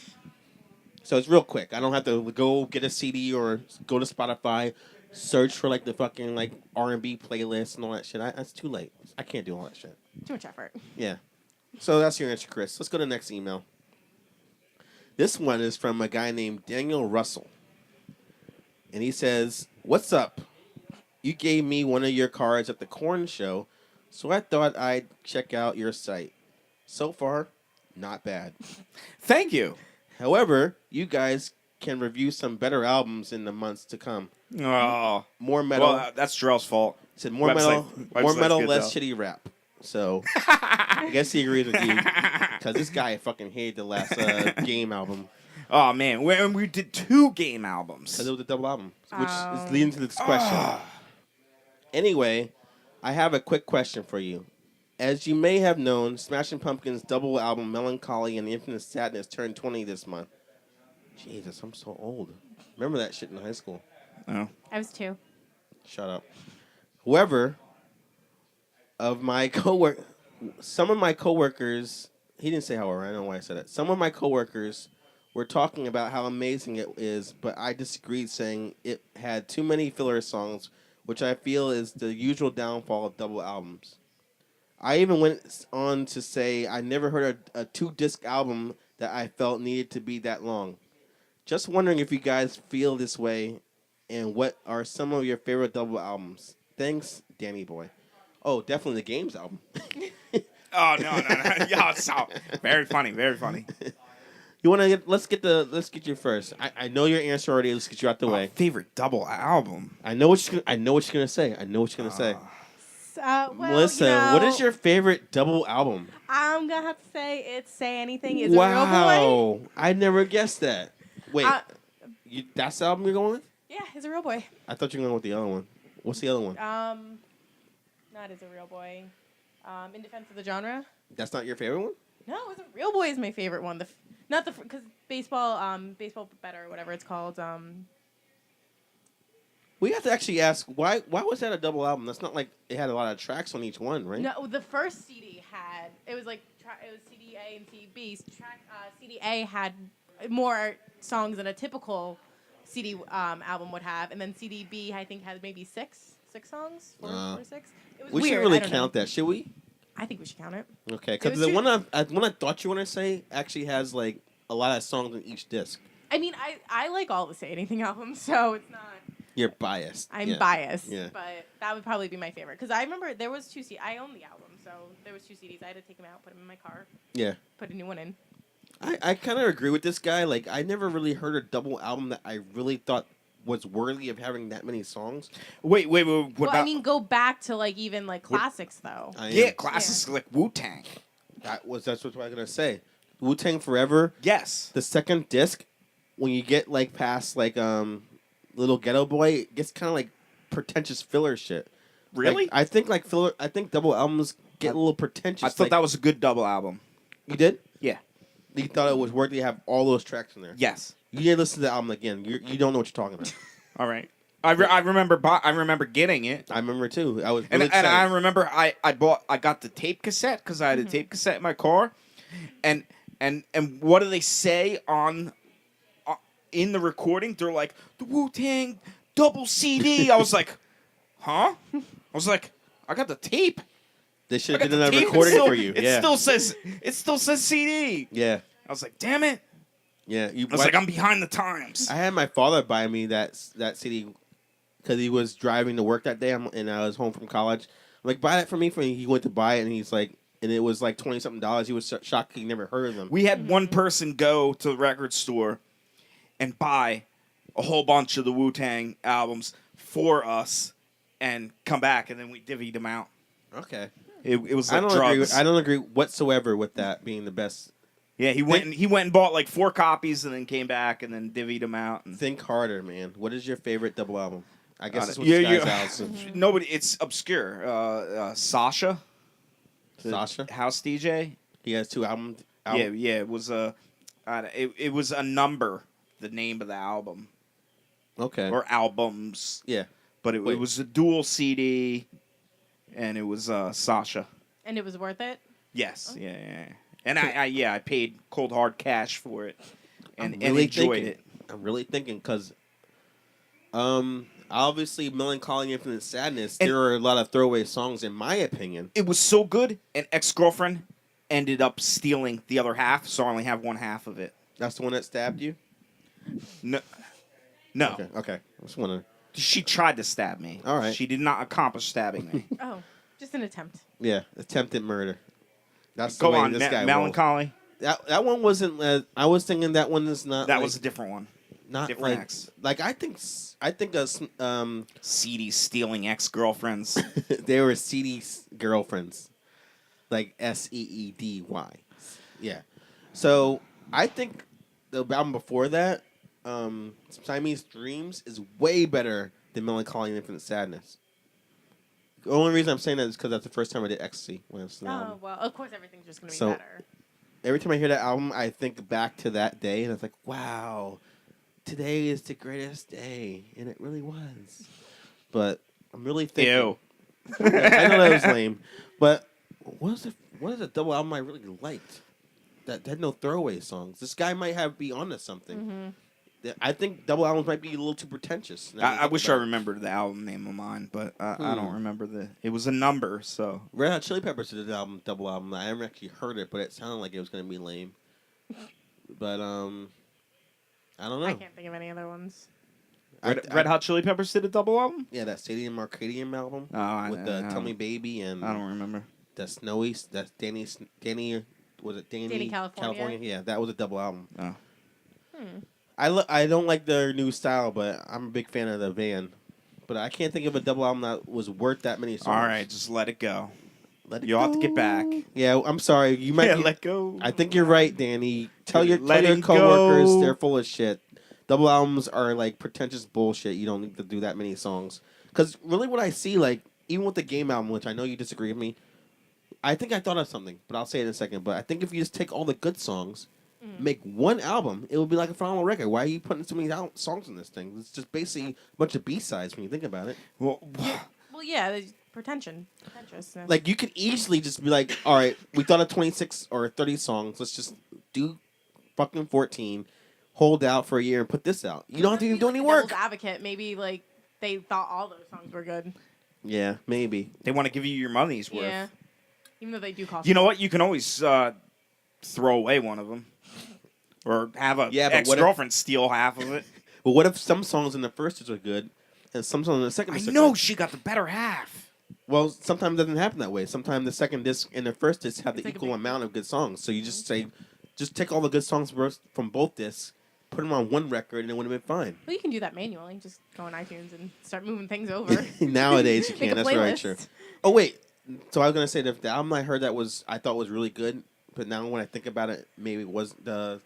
So it's real quick. I don't have to go get a CD or go to Spotify, search for like the fucking like R&B playlist and all that shit. That's too late. I can't do all that shit. Too much effort. Yeah. So that's your answer, Chris. Let's go to the next email. This one is from a guy named Daniel Russell. And he says, "What's up? You gave me one of your cards at the Corn Show, so I thought I'd check out your site. So far, not bad. Thank you. However, you guys can review some better albums in the months to come. Oh, More metal." well, that's Jarrell's fault. Said more website's metal, good, less though. shitty rap. So I guess he agrees with you because this guy fucking hated the last Game album Oh man, we did 2 Game albums. because it was a double album, which Oh. is leading to this question. Anyway, I have a quick question for you. As you may have known, Smashing Pumpkins' double album Melancholy and Infinite Sadness turned 20 this month. Jesus, I'm so old. Remember that shit in high school. Oh. I was 2. Shut up. However, some of my coworkers, he didn't say however, I don't know why I said it. Some of my coworkers were talking about how amazing it is, but I disagreed, saying it had too many filler songs, which I feel is the usual downfall of double albums. I even went on to say I never heard a 2-disc album that I felt needed to be that long. Just wondering if you guys feel this way, and what are some of your favorite double albums? Thanks, Danny Boy. Oh, definitely the Games album. Oh no. Yeah, so very funny, very funny. You want to get? Let's get you first. I know your answer already. Let's get you out the way. Favorite double album. I know what you're gonna say. Well, Melissa, what is your favorite double album? I'm gonna have to say it's "Say Anything." Is a real boy. Wow, I never guessed that. Wait, Uh, that's the album you're going with? Yeah, it's a real boy. I thought you were going with the other one. What's the other one? Not as a real boy. In Defense of the Genre. That's not your favorite one? No, it's a real boy is my favorite one. Not the because baseball better, whatever it's called. We have to actually ask why was that a double album? That's not like it had a lot of tracks on each one, right? No, the first CD had it was like it was CD A and CD B. CD A had more songs than a typical CD album would have, and then CD B I think had maybe six songs, four or 6. It was We weird. should really I don't know. count that, should we? I think we should count it. Okay, It because was the two- one I thought you were gonna say actually has like a lot of songs on each disc. I mean, I like all the Say Anything albums, so it's not. You're biased. I'm Yeah. biased, Yeah. but that would probably be my favorite because I remember there was 2 CDs. I own the album, so there was 2 CDs. I had to take them out, put them in my car, Yeah. put a new one in. I kind of agree with this guy. Like, I never really heard a double album that I really thought was worthy of having that many songs. Wait. What Well, about? I mean, go back to like even like classics though. I yeah, am. classics like Wu-Tang. That's what I was gonna say. Wu Tang Forever. Yes. The second disc, when you get like past like Little Ghetto Boy, it gets kind of like pretentious filler shit. Really? Like, I think like filler. I think double albums get a little pretentious. I thought that was a good double album. You did. Yeah. You thought it was worthy to have all those tracks in there. Yes. You need to listen to the album again. You don't know what you're talking about. All right. I remember getting it. I remember too. I was And, really and I excited. remember I got the tape cassette because I had a tape cassette in my car, and what do they say on in the recording? They're like the Wu-Tang double CD. I was like, huh? I was like, I got the tape. They I should got have done the a tape. recording It for you. Yeah. It still says CD. Yeah. I was like, damn it. Yeah. I was like, I'm behind the times. I had my father buy me that CD because he was driving to work that day, and I was home from college. I'm like, buy that for me. He went to buy it, and he's like, and it was like $20-something. He was shocked he never heard of them. We had one person go to the record store and buy a whole bunch of the Wu-Tang albums for us and come back, and then we divvied them out. Okay. It was like I don't drugs. I don't agree whatsoever with that being the best. Yeah, he went and bought like 4 copies and then came back and then divvied them out. And Think harder, man. What is your favorite double album? I guess that's what yeah, this guy's yeah. out. So. Nobody. It's obscure. Sasha, the Sasha? house DJ. He has 2 albums. Yeah. It was it was a number. The name of the album Okay. or albums. Yeah. But it Wait. was a dual CD, and it was Sasha. And it was worth it. Yes, yeah. And I paid cold hard cash for it, and I'm really enjoyed thinking, it. I'm really thinking because, obviously, Melancholy Infinite Sadness. And- There are a lot of throwaway songs, in my opinion. It was so good, and ex-girlfriend ended up stealing the other half, so I only have one half of it. That's the one that stabbed you. No, Okay. I just want to. she tried to stab me. All right. She did not accomplish stabbing me. Oh, just an attempt. Yeah, attempted murder. That's Go the way on, this guy rolls. Melancholy. That one wasn't. I was thinking that one is not. That like, was a different one. not different like acts. like I think CD stealing ex-girlfriends. they were seedy girlfriends, like Seedy. Yeah. So I think the album before that, Siamese Dreams, is way better than Melancholy and Infinite Sadness. The only reason I'm saying that is because that's the first time I did Ecstasy when I was an Oh album. well, of course everything's just gonna be So- better. Every time I hear that album, I think back to that day, and it's like, wow, today is the greatest day, and it really was. But I'm really thinking. Ew. I know that was lame, but what is a double album I really liked that had no throwaway songs? This guy might be onto something. Mm-hmm. I think double albums might be a little too pretentious. I wish I remembered the album name of mine, but I don't remember it was a number, so. Red Hot Chili Peppers did an double album. I never actually heard it, but it sounded like it was going to be lame. But I don't know. I can't think of any other ones. Red Hot Chili Peppers did a double album? Yeah, that Stadium Arcadium album Oh, with the Tell Me Baby and I don't remember. the Snowy. That's Danny. Was it Danny? Danny California? Yeah, that was a double album. Oh. I don't like their new style, but I'm a big fan of the band. But I can't think of a double album that was worth that many songs. All right, just let it go. Let it You'll have to go. get back. Yeah, I'm sorry. You might. Yeah, be- let go. I think you're right, Danny. Tell your Letting coworkers go. they're full of shit. Double albums are like pretentious bullshit. You don't need to do that many songs. Because really, what I see, like even with the Game album, which I know you disagree with me, I think I thought of something, but I'll say it in a second. But I think if you just take all the good songs, make one album, it would be like a phenomenal record. Why are you putting so many songs in this thing? It's just basically a bunch of B-sides when you think about it. Well, Well, yeah, there's pretentiousness. Like you could easily just be like, all right, we thought of 26 or 30 songs. Let's just do fucking 14. Hold out for a year and put this out. You don't have to even do any work. Devil's Advocate, maybe like they thought all those songs were good. Yeah, maybe. they want to give you your money's worth. Yeah, even though they do cost. You know what? You can always throw away one of them, or have a Yeah, but what if- ex-girlfriend steal half of it. But what if some songs in the first disc are good and some songs in the second I disc are know good? she got the better half. Well, sometimes it doesn't happen that way. Sometimes the second disc and the first disc have It's the like a equal big- amount of good songs. So you just say, just take all the good songs from both discs, put them on one record, and it would have been fine. Well, you can do that manually. Just go on iTunes and start moving things over. Nowadays you Make can. a That's very playlist. true. Oh wait, so I was gonna say that the album I heard that I thought was really good but now when I think about it, maybe it was the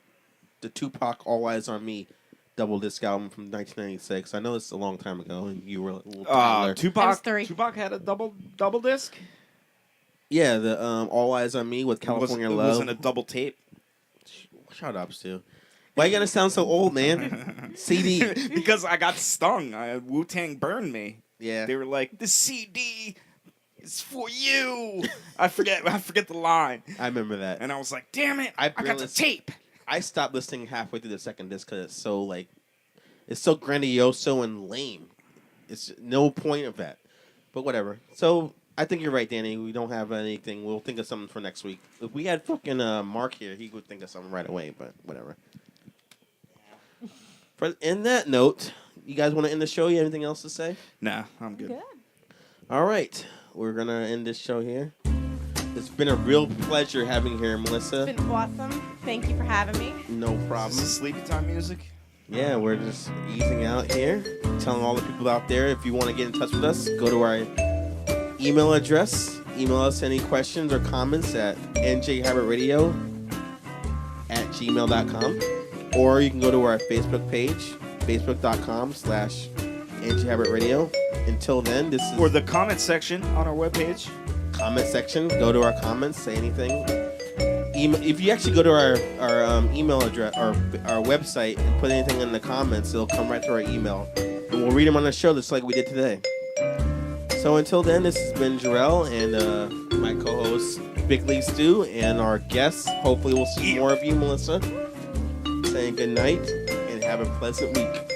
Tupac All Eyes on Me double disc album from 1996. I know it's a long time ago, and you were a little toddler. I was Tupac. 3. Tupac had a double disc. Yeah, the All Eyes on Me with California it Love. wasn't a double tape. Shut up, Stu. Why you gotta sound so old, man? CD. Because I got stung. Wu-Tang burned me. Yeah. They were like, the CD is for you. I forget the line. I remember that. And I was like, damn it, I got barely- the tape. I stopped listening halfway through the second disc because it's so grandioso and lame. It's no point of that. But whatever. So I think you're right, Danny. We don't have anything. We'll think of something for next week. If we had fucking Mark here, he would think of something right away. But whatever. In that note, you guys want to end the show? You have anything else to say? Nah, I'm good. Good. All right. We're going to end this show here. It's been a real pleasure having you here, Melissa. It's been awesome. Thank you for having me. No Is problem. this sleepy time music? Yeah, we're just easing out here. Telling all the people out there, if you want to get in touch with us, go to our email address. Email us any questions or comments at njhabitradio@gmail.com. Or you can go to our Facebook page, facebook.com/njhabitradio. Until then, this is Or the comment section on our webpage. comment section. Go to our comments, say anything. If you actually go to our email address, our website, and put anything in the comments, it'll come right to our email. And we'll read them on the show just like we did today. So until then, this has been Jarrell and my co-host, Big League Stu, and our guests. Hopefully we'll see more of you, Melissa. Saying good night and have a pleasant week.